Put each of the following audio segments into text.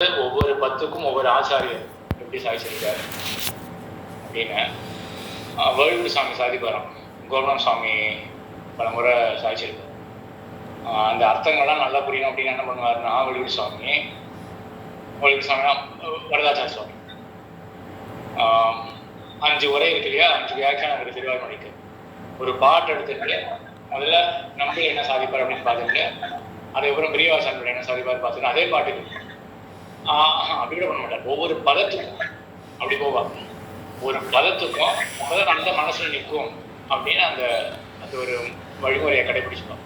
ஒவ்வொரு பத்துக்கும் ஒவ்வொரு ஆச்சாரியர் எப்படி சாதிச்சிருக்காரு அப்படின்னு வேலுடு சாமி சாதிப்பாராம். கோகுலம் சுவாமி பல முறை சாதிச்சிருக்காரு. அந்த அர்த்தங்கள்லாம் நல்லா புரியணும் அப்படின்னு என்ன பண்ணுவாருன்னா வேலுடு சுவாமினா வரதாச்சார சுவாமி 5 உரை இருக்கு இல்லையா, 5 வியாக்கியானம் இருக்கு திருவாய்மொழிக்கு. ஒரு பாட்டு எடுத்துட்டு முதல்ல நம்பி என்ன சாதிப்பார் அப்படின்னு பார்த்துட்டு அதுக்கப்புறம் பெரியவாசன் என்ன சாதிப்பார் பார்த்துட்டு அதே பாட்டுக்கு அப்படி கூட பண்ண மாட்டார். ஒவ்வொரு பதத்துக்கும் அப்படி போவாங்க. ஒரு பதத்துக்கும் அப்பதான் அந்த மனசுல நிற்கும் அப்படின்னு அந்த ஒரு வழிமுறையை கடைபிடிச்சுக்கணும்.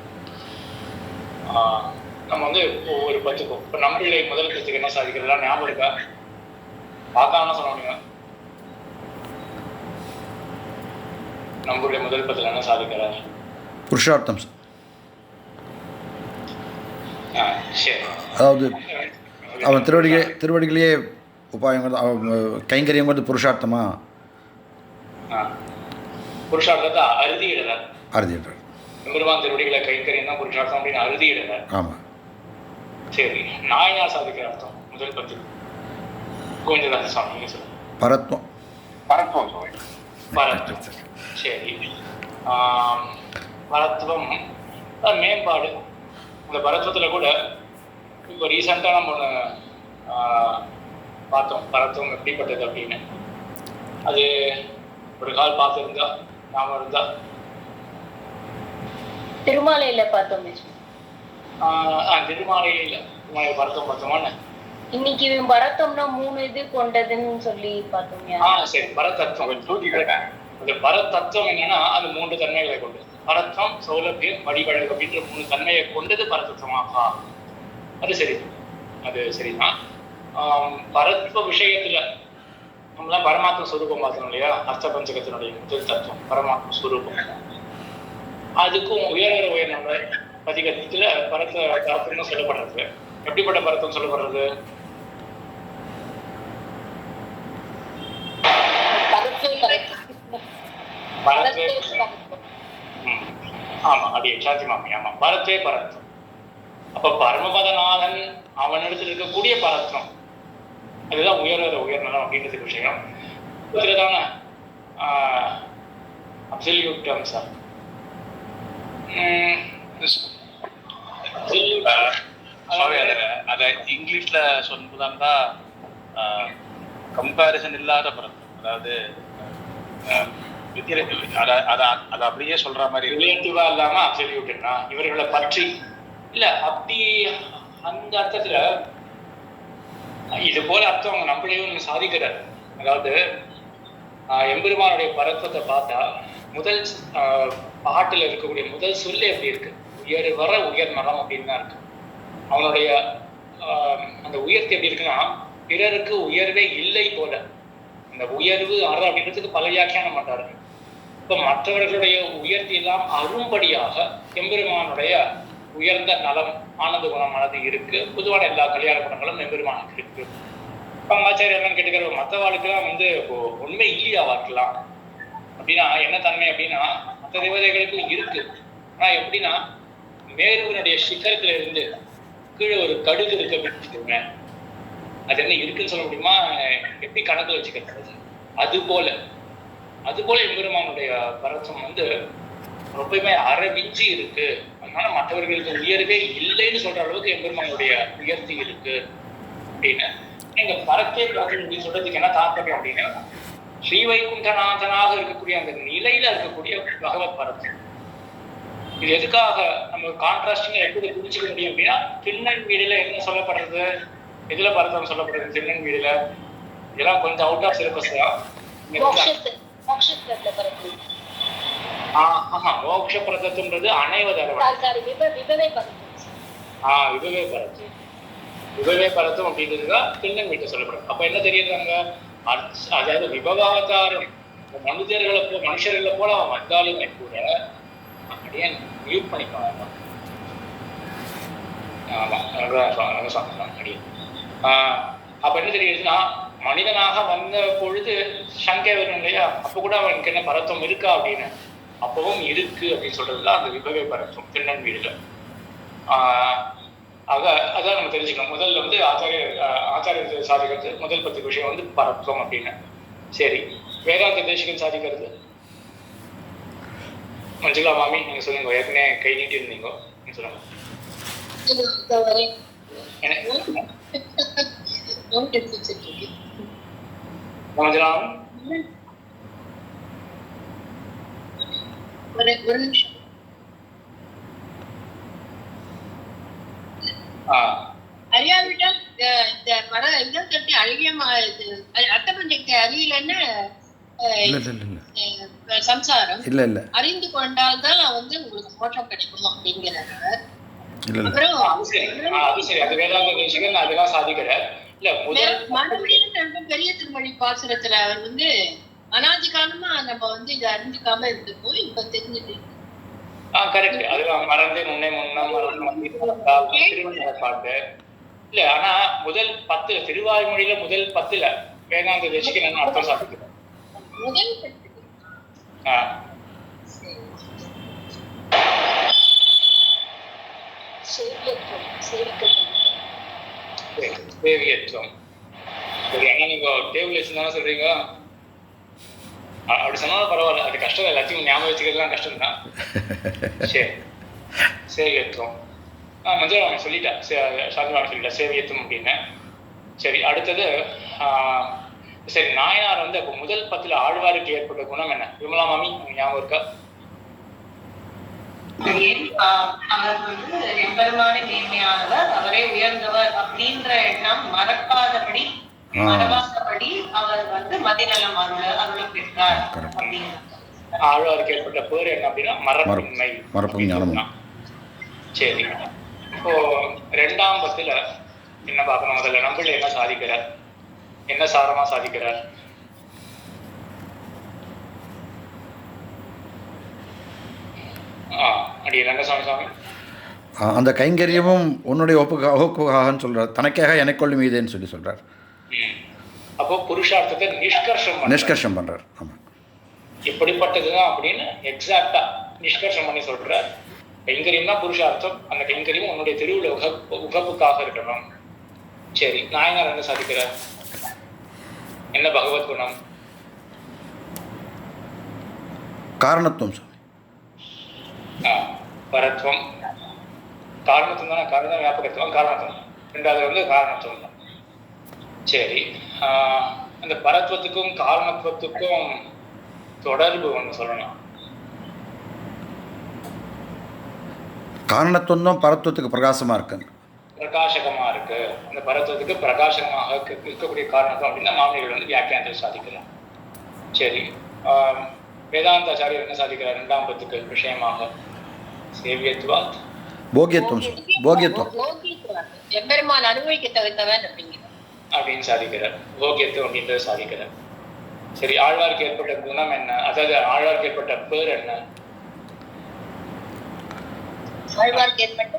நம்ம ஒவ்வொரு பத்துக்கும் இப்ப நம்பிள்ளை முதல் பத்துக்கு என்ன சாதிக்கிறதுலாம் ஞாபகம் இருக்கா? பார்க்காம சொல்ல முடியுமா? நம்முடைய முதல் பத்துல என்ன சாதிக்கிறார்? புருஷார்த்தம். சரி, அதாவது அவன் திருவடிகளே உபாயம், கைங்கரியம் புருஷார்த்தமா? புருஷார்த்தத்தை அறுதியிடுறார். பெருமான் திருவடிகளை கைங்கரியம் தான் புருஷார்த்தம் அப்படின்னு அறுதியிடுறார். ஆமா, சரி. நாயனார் சாதிக்கிற அர்த்தம் முதல் பத்து கோவிந்ததாச சுவாமி நீங்க சொல்லுங்க. பரத்வம். சரி, பரத்வம் மேம்பாடு. அந்த பரத்வத்துல கூட இப்போ ரீசெண்டாக நம்ம பார்த்தோம் பரத்துவம் எப்படிப்பட்டது அப்படின்னு. அது ஒரு கால் பார்த்துருந்தா நாம இருந்தா திருமாலையில பார்த்தோம். திருமாலையில பரத்தம் பார்த்தோமான்னு இன்னைக்கு பரத்தம்னா 3 இது கொண்டதுன்னு சொல்லி பார்த்தோம். சரி, பரதத்துவம் அந்த பரதத்துவம் என்னன்னா அது 3 தன்மைகளை கொண்டது. பரத்தம், சௌலபியம், வடிவழகு அப்படின்ற 3 தன்மையை கொண்டது பரதத்துவமாகா. அது சரிதான். பரத்வ விஷயத்துல நம்மளாம் பரமாத்ம ஸ்வரூபம் பார்த்தோம் இல்லையா? அர்த்த பஞ்சகத்தினுடைய முதல் தத்துவம் பரமாத்ம ஸ்வரூபம். அதுக்கும் உயர் நம்ம பதிகத்துல பரத்தம்னு சொல்லப்படுறது. எப்படிப்பட்ட பரத்தம் சொல்லப்படுறது? ஆமா, அப்படியே சாந்தி மாமி. ஆமா, பரத்வே பரத்தம். அப்ப பரமபதநாதன் அவனிடத்தில் இருக்கக்கூடிய பரத்னம், அதுதான் உயர்நலம் அப்படின்றதுக்கு விஷயம். இதுலதான அப்சல்யூட் அம்சம். அத இங்கிலீஷ்ல சொல்லுதான் கம்பேரிசன் இல்லாத பரத்தம். அதாவது அதை அப்படியே சொல்ற மாதிரி ரிலேட்டிவா இல்லாம அப்சல்யூட்னா இவர்களை பற்றி இல்ல. அப்படி அந்த அர்த்தத்துல இது போல அர்த்தம் அவங்க நம்மளையும் சாதிக்கிறார். அதாவது எம்பெருமானுடைய பரத்வத்தை பார்த்தா முதல் பாட்டுல இருக்கக்கூடிய முதல் சொல்லு எப்படி இருக்கு? உயர் நலம் அப்படின்னு தான் இருக்கு. அவனுடைய அந்த உயர்த்தி எப்படி இருக்குன்னா பிறருக்கு உயர்வே இல்லை போல. அந்த உயர்வு அற அப்படின்றதுக்கு பல வியாக்கியானம் பண்றாரு. இப்ப மற்றவர்களுடைய உயர்த்தி எல்லாம் அரும்படியாக எம்பெருமானுடைய உயர்ந்த நலம் ஆனந்த குணமானது இருக்கு. பொதுவான எல்லா கல்யாண குணங்களும் எம்பெருமானுக்கு இருக்கு. பங்காச்சாரியெல்லாம் கேட்டுக்கிற மற்றவாளுக்கெல்லாம் இப்போ உண்மை இல்லையா வாக்கலாம் அப்படின்னா என்ன தன்மை அப்படின்னா மற்ற தேவதைகளுக்கும் இருக்கு. ஆனா எப்படின்னா மேருவனுடைய சிகரத்துல இருந்து கீழே ஒரு கடுகு இருக்கு அப்படின்னு வச்சுக்கோங்க. அது என்ன இருக்குன்னு சொல்ல முடியுமா? எப்படி கணக்குல வச்சுக்கிறது? அது போல எம்பெருமானுடைய பரத்தம் ரொம்பவுமே அறவிஞ்சி இருக்கு. அதனால மற்றவர்களுக்கு உயர்வே இல்லைன்னு சொல்ற அளவுக்கு எம்பெருமானுடைய உயர்த்தி இருக்கு அப்படின்னு நீங்க பரத்தே அப்படின்னு சொல்றதுக்கு என்ன தாற்பயம் அப்படின்னா ஸ்ரீவைகுண்டநாதனாக இருக்கக்கூடிய அந்த நிலையில இருக்கக்கூடிய பகவத் பரத்தம். இது எதுக்காக நம்ம கான்ட்ராஸ்டிங்க எப்படி புரிஞ்சுக்க முடியும் அப்படின்னா திண்ணன் வீடுல என்ன சொல்லப்படுறது, எதுல பரத்தம் சொல்லப்படுறது? திண்ணன் வீடுல இதெல்லாம் கொஞ்சம் அவுட் ஆஃப் சிலபஸ் தான். மோட்ச பரதத்துன்றது அனைவதே பரத்தம் அப்படின்றதுதான் திண்ணன் வீட்டை சொல்லப்படுறது. அப்ப என்ன தெரியுறாங்க? அதாவது விபவாவதாரம் மனுஷர்களை போல அவன் வந்தாலுமே கூட அப்படியே மியூட் பண்ணிப்பாங்க. அப்ப என்ன தெரியுதுன்னா மனிதனாக வந்த பொழுது சங்கை வரும் இல்லையா? அப்ப கூட அவனுக்கு என்ன பரத்தம் இருக்கா அப்படின்னு. அப்பவும் இருக்கு அப்படின்னு சொல்றதுதான் அந்த விபவே பரத்தம் திண்ணன் வீடுல. ஆக அதான் நம்ம தெரிஞ்சுக்கணும். முதல்ல வந்து ஆச்சாரியர் சாதிக்கிறது முதல் 10 விஷயம் வந்து பரத்வம் அப்படின்னு. சரி, வேதாந்த தேசிகன் சாதிக்கிறது மஞ்சுளா மாமி நீங்க சொல்லுங்க. ஏற்கனவே கை நீட்டி இருந்தீங்க, நீங்க சொல்லுங்க. மஞ்சுளா ஒரு நிமிஷம். அறியாவிட்டால் இந்த வர இதை கட்டி அழகிய அர்த்தபஞ்சத்தை அறியலன்னு சம்சாரம் அறிந்து கொண்டால்தான் வந்து உங்களுக்கு மோட்சம் கிடைக்கும் அப்படிங்கிறாரு. அப்புறம் மறுபடியும் பெரிய திருமொழி பாசுரத்துல அவர் வந்து அனாதி காலமா நம்ம வந்து இதை அறிஞ்சுக்காம இருந்துப்போம், இப்ப தெரிஞ்சுட்டு கரெக்ட். அதுதான் மறந்து முன்னே பாட்டு இல்ல. ஆனா முதல் 10 திருவாய்மொழியில முதல் 10ல வேதாந்த தேசிகன் என்ன அர்த்தம் சாதிக்கிறோம்? முதல் சேவியத்துவம். சரி, ஆனா நீங்க டேபிள் வச்சுதானே சொல்றீங்க. அப்படி சொன்னாலும் பரவாயில்ல, அது கஷ்டம். எல்லாத்தையும் ஞாபகம் வச்சுக்கிறதுலாம் கஷ்டம் தான். சரி, சேவியத்துவம். மஞ்சள் சொல்லிட்டேன், சாந்திவாங்க சொல்லிட்டேன் சேவியத்துவம் அப்படின்னு. சரி, அடுத்தது சரி, நாயனார் வந்து அப்போ முதல் 10ல ஆழ்வாருக்கு ஏற்பட்ட குணம் என்ன? விமலா மாமி ஞாபகம் இருக்கா? அவர் வந்து எம்பெருமானே மேன்மையானவர், அவரே உயர்ந்தவர் அப்படின்ற எண்ணம் மறக்காதபடி மறவாதபடி அவர் வந்து மதிநலம் அருளை பெற்றார் அப்படின்னு. ஆழ்வாருக்கு ஏற்பட்ட பேர் என்ன அப்படின்னா மரப்பின்மை, மரப்பு ஞானம். சரி, இப்போ 2ஆம் 10ல என்ன பார்க்கணும்? முதல்ல நம்பிள்ள என்ன சாதிக்கிறார், என்ன சாரமா சாதிக்கிறார்? அடி ரங்கசாமி சாமி அந்த கைங்கரியமும் உன்னுடைய ஒப்புக்காகன்னு சொல்றார். தனக்காக எனக்கொள்ளு மீதேன்னு சொல்றார். அப்போ புருஷார்த்தத்தை நிஷ்கர்ஷம் பண்றார். ஆமா, இப்படிப்பட்டதுதான் அப்படின்னு எக்ஸாக்டா நிஷ்கர்ஷம் பண்ணி சொல்றார். கைங்கரியம் தான் புருஷார்த்தம், அந்த கைங்கரியம் உன்னுடைய திருவிழா உகப்புக்காக இருக்கணும். சரி, நாயனார் என்ன சாதிக்கிறார்? என்ன பகவத் குணம்? காரணத்துவம். பரத்வம், காரணத்துவம் தானே. காரணம் வியாபகத்துவம், காரணத்துவம். 2வது வந்து காரணத்துவம் தான். சரி, அந்த பரத்வத்துக்கும் காரணத்துவத்துக்கும் தொடர்பு ஒன்று சொல்லணும். காரணத்துவம் தான் பரத்துவத்துக்கு பிரகாசமா இருக்கு, பிரகாசகமா இருக்கு. அந்த பரத்துவத்துக்கு பிரகாசகமாக இருக்கக்கூடிய காரணத்துவம் அப்படின்னா மாமனிகள் வந்து வியாக்கியானத்தில் சாதிக்கலாம். சரி, வேதாந்தாச்சாரியர் என்ன சாதிக்கிறார் 2ஆம் 10க்கு விஷயமாக? சேவியத்துவாத் போகியத்துவம், போகியத்துவம் எம்பெருமான் அனுபவிக்க தகுந்தவன் அப்படின்னு சாதிக்கிறார். போகியத்துவம் அப்படின்றத சாதிக்கிறார். சரி, ஆழ்வாருக்கு ஏற்பட்ட குணம் என்ன? அதாவது ஆழ்வாருக்கு ஏற்பட்ட பேர் என்ன? ஆழ்வாருக்கு ஏற்பட்ட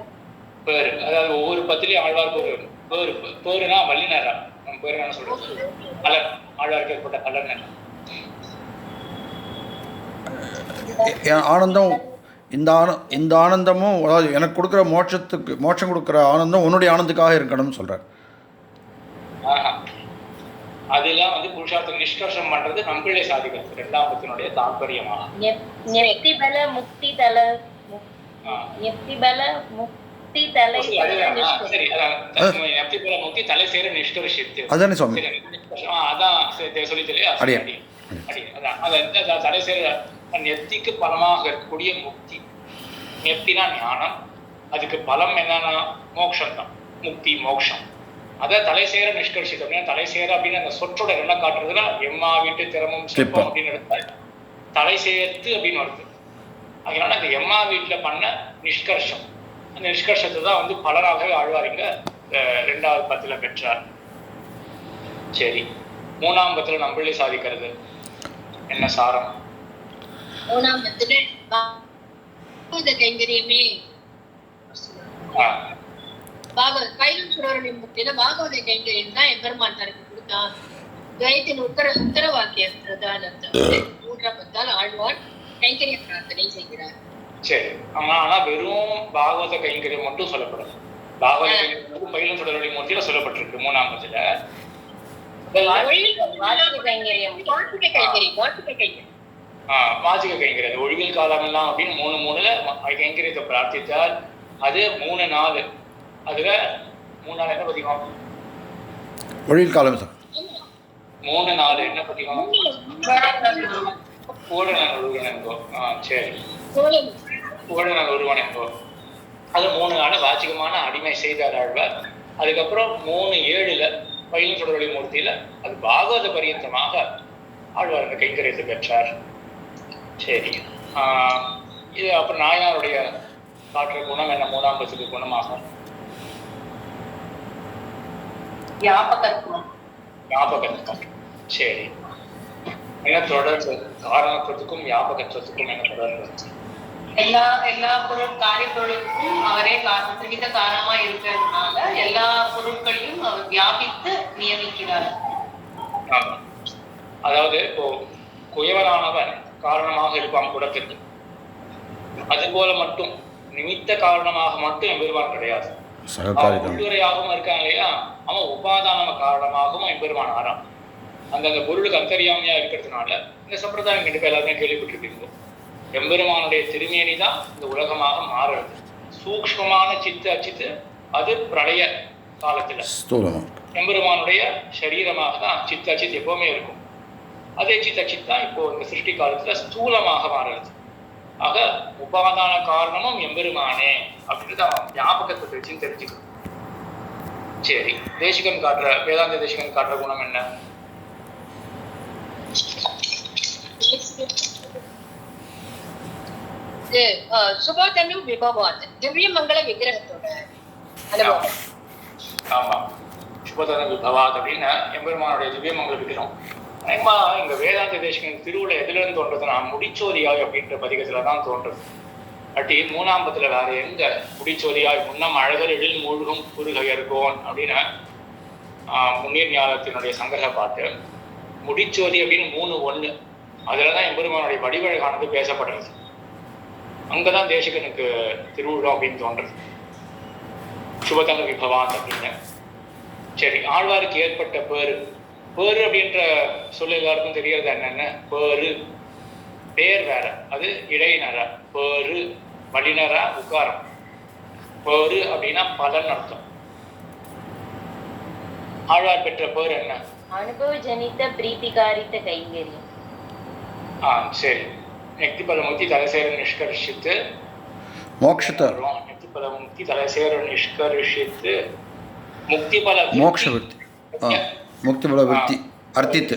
பேரு, அதாவது ஒவ்வொரு 10லயும் ஆழ்வாருக்கு ஒரு பேரு. பேருனா வல்லினரா, நம்ம பேரு என்ன சொல்றது? கலர். ஆழ்வாருக்கு ஏற்பட்ட கலர் என்ன? ஆனந்தம். இந்த ஆனந்தமும், அதாவது எனக்கு கொடுக்குற மோட்சம் கொடுக்குற ஆனந்தம் உன்னுடைய ஆனந்துக்காக இருக்கணும்னு சொல்றார். அதெல்லாம் வந்து புருஷார்த்த நிஷ்கர்ஷம் பண்றது நம்பிள்ளை சாதிக்கிறது 2ஆம் 10னுடைய தாற்பயமாக. தலை சேர நிஷ்கர்ஷித்து அதானே சுவாமி? அதான் சொல்லிட்டு இல்லையா? தலை சேர நெத்திக்கு பலமாக இருக்கக்கூடிய முக்தி. நெத்தினா ஞானம், அதுக்கு பலம் என்னன்னா மோட்சம் தான். முக்தி மோட்சம். அதை தலை சேர நிஷ்கர்ஷித்து அப்படின்னா, தலை சேர அப்படின்னு அந்த சொற்றோட என்ன காட்டுறதுன்னா எம்மா வீட்டு திறமும் சிற்பம் அப்படின்னு எடுத்தால் தலை சேர்த்து அப்படின்னு வருது. அதனால அந்த எம்மா வீட்டுல பண்ண நிஷ்கர்ஷம், அந்த நிஷ்கர்ஷத்தை தான் வந்து பலராகவே ஆழ்வாரிங்க 2ஆவது 10ல பெற்றார். சரி, 3ஆம் 10ல நம்பிள்ளை சாதிக்கிறது என்ன சாரம்? 3ஆம் 10ல கைங்கரியமே கைலம் சுரவரின் முக்தியில பாகவத கைங்கரியம் தான் எம்பெருமான் தனக்கு கொடுத்தான். துவைத்தின் உத்தர வாக்கியம் பிரதானத்தை 3ஆம் 10ஆல் ஆழ்வார் கைங்கரிய பிரார்த்தனை செய்கிறார். சரி, ஆனா வெறும் பாகவத கைங்கரியம் மட்டும் சொல்லப்படும். பாகவத பயிலும் சுடரொளி மூர்த்தியில சொல்லப்பட்டிருக்கு 3ஆம் பத்துல. வாசிக கைங்கரியம் ஒழிவில் காலமெல்லாம் அப்படின்னு 3:3 கைங்கரியத்தை பிரார்த்தித்தால் அது 3:4. அதுல 3:4 என்ன பதிகம்? ஒழிவில் காலம் சார். 3:4 என்ன பதிகம்? பூரணன் ஒருவனெங்கோ. சரி, பூரணன் ஒருவனெங்கோ. அது 3:4 வாச்சிகமான அடிமை செய்தார் ஆழ்வார். அதுக்கப்புறம் 3:7 பயிலும் சுடரொளி மூர்த்தியில அது பாகவத பரியந்தமாக ஆழ்வார் அந்த கைங்கரியத்தை பெற்றார். சரி, இது அப்புறம் நாயனாருடைய காட்டுற குணம் என்ன? 3ஆம் பத்துக்கு குணமாக ஞாபகத்துவம். சரி, என்ன தொடர்பு? காரணத்துவத்துக்கும் ஞாபகத்துவத்துக்கும் என்ன தொடர்பு? எல்லா காரியப்பொருளுக்கும் அவரே நிமித்த காரணமா இருக்கிறதுனால எல்லா பொருட்களையும் அவர் வியாபித்து நியமிக்கிறார். ஆமா, அதாவது இப்போ குயவனானவன் காரணமாக இருப்பான் குடத்திற்கு, அது போல மட்டும் நிமித்த காரணமாக மட்டும் எம்பெருமான் கிடையாது. உள்ளுரையாகவும் இருக்காங்க இல்லையா, அவன் உபாதான காரணமாகவும் எம்பெருமான் ஆறான். அந்த பொருளுக்கு அந்தரியாமையா இருக்கிறதுனால இந்த சம்பிரதாயம் கண்டிப்பா எல்லாருமே கேள்விப்பட்டிருப்பீங்க. எம்பெருமானுடைய திருமேனி தான் இந்த உலகமாக மாறுறது. சூக்ஷ்மமான சித்து அச்சித்து அது பிரளய காலத்துல எம்பெருமானுடைய சரீரமாக தான் சித்து அச்சித் எப்பவுமே இருக்கும். அதே சித்து அச்சித் தான் இப்போ இந்த சிருஷ்டி காலத்துல ஸ்தூலமாக மாறுறது. ஆக உபாதான காரணமும் எம்பெருமானே அப்படின்றது அவன் ஞாபகத்தை வச்சுன்னு தெரிஞ்சுக்கணும். சரி, தேசிகன் காட்டுற வேதாந்த தேசிகன் காட்டுற குணம் என்ன? சுபோதனு விபவாத் திவ்ய மங்கள விக்கிரகத்தோட அனுபவம். ஆமா, சுபோதன விபவாத் அப்படின்னு எம்பெருமானுடைய திவ்ய மங்கள விக்கிரகம். அநேகமா இங்க வேதாந்த தேசிகன் திருவுள்ள எதுல இருந்து தோன்றதுன்னா முடிச்சோதியாய் அப்படின்ற பதிகத்துலதான் தோன்றது. அட்டி 3ஆம் பத்துல வேற எங்க முடிச்சோதியாய் முன்னம் அழகர் எழில் மூழ்கும் குறுகையர்கோன் அப்படின்னு முன்னீர் ஞானத்தினுடைய சங்கிரக பாட்டு. முடிச்சோதி அப்படின்னு 3:1 அதுலதான் எம்பெருமானுடைய வடிவழகானது பேசப்படுறது. அங்கதான் தேசிகனுக்கு திருவுள்ளம் அப்படின்னு தோன்றது, சுபதன விபவாத் அப்படின்னு. சரி, ஆழ்வாருக்கு ஏற்பட்ட பேரு அப்படின்ற சொல்ல எல்லாருக்கும் தெரியறது என்னன்னு? பேர் வேற, அது இடையினர பேரு வழினர உக்காரம். பேரு அப்படின்னா பலன் அர்த்தம். ஆழ்வார் பெற்ற பேர் என்ன? அனுபவ ஜனித பிரீத்திகாரித்த கைங்கரியம். சரி, நெக்திபல முக்தி தலைசேர நிஷ்கர்ஷித்து மோட்சத்தை நெக்திபல முக்தி தலைசேர நிஷ்கர்ஷித்து முக்திபல மோட்ச விருத்தி முக்திபல விருத்தி அர்த்தித்து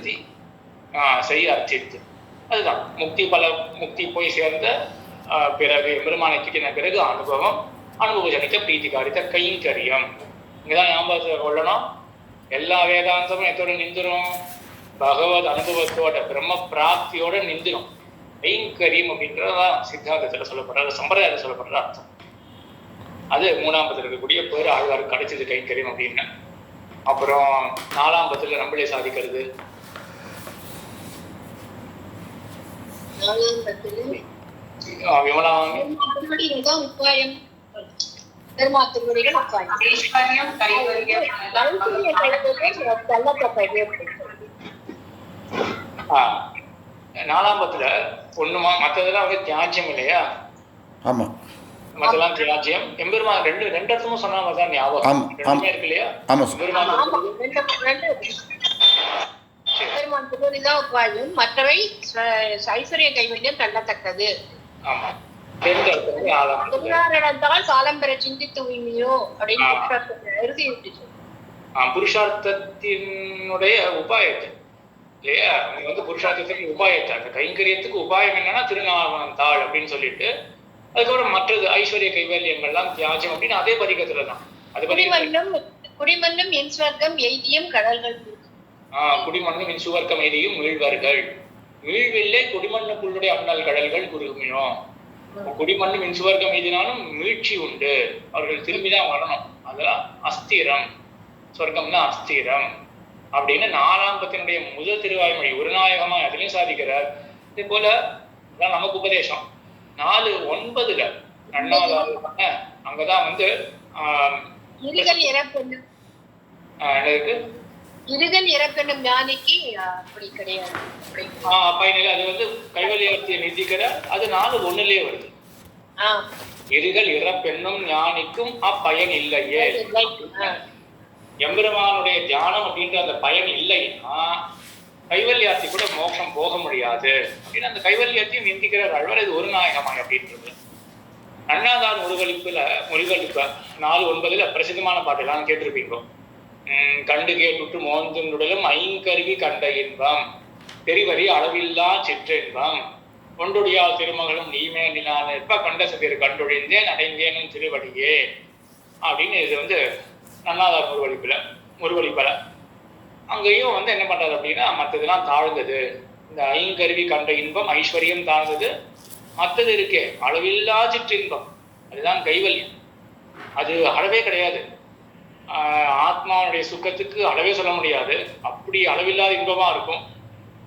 செய்ய அர்த்தித்து. அதுதான் முக்தி போய் சேர்ந்த பிறகு பெருமானை கிட்டின பிறகு அனுபவ ஜனித்த பிரீத்திகாரித்த கைங்கரியம். இங்கதான் ஞாபகத்தை கொள்ளணும். எல்லா வேதாந்தமும் எத்தோட நின்றுரும்? பகவத் அனுபவத்தோட பிரம்ம பிராப்தியோட நின்றுரும். கைங்கரியம் அப்படின்றதான் சித்தாந்தத்துல சொல்லப்படுற, சம்பிரதாயத்தில் சொல்லப்படுற அர்த்தம். அது 3ஆம் பத்துல இருக்கக்கூடிய பேர் ஆழ்வாருக்கு கிடைச்சது கைங்கரியம் அப்படின்னு. அப்புறம் 4ஆம் பத்துல நம்மளே சாதிக்கிறது. விமலாமி திருமாத்திருவடிகள் ஈஸ்வரியம் கைவரியம் 4ஆம் பத்துல ஒண்ணுமா மற்றதெல்லாம் வந்து தியாஜ்யம் இல்லையா? ஆமா, மற்றெல்லாம் தியாஜ்யம். எம்பெருமான் ரெண்டு அர்த்தமும் சொன்ன மாதிரி தான் ஞாபகம் இருக்கு இல்லையா? பெருமான் திருவடிதான் உபாயம், மற்றவை ஐஸ்வர்ய கைவல்யம் தள்ளத்தக்கது. ஆமா, காலம் பெற சிந்தித்து உயிமையோ அப்படின்னு எழுதி விட்டுச்சு. புருஷார்த்தத்தினுடைய உபாயத்தை இல்லையா? நீங்க வந்து புருஷார்த்தத்துக்கு உபாயத்தை, அந்த கைங்கரியத்துக்கு உபாயம் என்னன்னா திருநாமந்தாள் அப்படின்னு சொல்லிட்டு, அதுக்கப்புறம் மற்றது ஐஸ்வர்ய கைவல்யங்கள்லாம் தியாஜம் அப்படின்னு அதே பதிகத்துலதான். அது குடிமன்னும் என் சுவர்க்கம் எய்தியும் கடல்கள். குடிமண்ணும் என் சுவர்க்கம் எய்தியும் மீழ்வர்கள். மீழ்வில்லை குடிமண்ணுக்குள்ளுடைய அண்ணல் கடல்கள் குறுகுமியும். குடிமண்ணும் என் சுவர்க்கம் எய்தினாலும் மீழ்ச்சி உண்டு, அவர்கள் திரும்பிதான் வரணும். அதெல்லாம் அஸ்திரம், சொர்க்கம்னா அஸ்திரம் அப்படின்னு 4ஆம் பத்தினுடைய முதல் திருவாய்மொழி ஒரு நாயகமா அதுலயும் சாதிக்கிறார். இதே போல நமக்கு உபதேசம் 4:9 2வது அங்கதான் வந்து இருகல் இறப்பெண்ணும் என்ன இருக்கு? இருகல் இறப்பெண்ணும் ஞானிக்கு அப்படி கிடையாது. பயனில்லை. அது வந்து கைவல்யார்த்தியை நிந்திக்கிற அது 4:1 வருது. இருகல் இறப்பெண்ணும் ஞானிக்கும் அப்பயன் இல்லையே. எம்பெருமானுடைய தியானம் அப்படின்ற அந்த பயன் இல்லைன்னா கைவல்யார்த்தி கூட மோட்சம் போக முடியாது அப்படின்னு அந்த கைவல்யார்த்தியும் நிந்திக்கிறார் ஆழ்வார். இது ஒரு நாயகமாய் அப்படின்றது. அண்ணாதான் முருகலிப்ப 4:9 பிரசித்தமான பாட்டெல்லாம் கேட்டிருப்பீங்க. கண்டு கேட்டுட்டு மோந்துடலும் ஐங்கருவி கண்ட இன்பம் தெரிவரி அளவில்லா சிற்றின்பம் கொண்டுடியால் திருமகளும் நீமே நிலான இப்ப கண்ட சதிர் கண்டொழிந்தேன் அடைந்தேனும் திருவடியே அப்படின்னு இது வந்து அண்ணாதார் முருகலிப்பல அங்கேயும் வந்து என்ன பண்றாரு அப்படின்னா மற்றதெல்லாம் தாழ்ந்தது. இந்த ஐங்கருவி கண்ட இன்பம் ஐஸ்வர்யம் தாழ்ந்தது. மற்றது இருக்கே அளவில்லா சிற்றின்பம் அதுதான் கைவல்யம். அது அளவே கிடையாது. ஆத்மாவுடைய சுக்கத்துக்கு அளவே சொல்ல முடியாது. அப்படி அளவில்லாத இன்பமா இருக்கும்.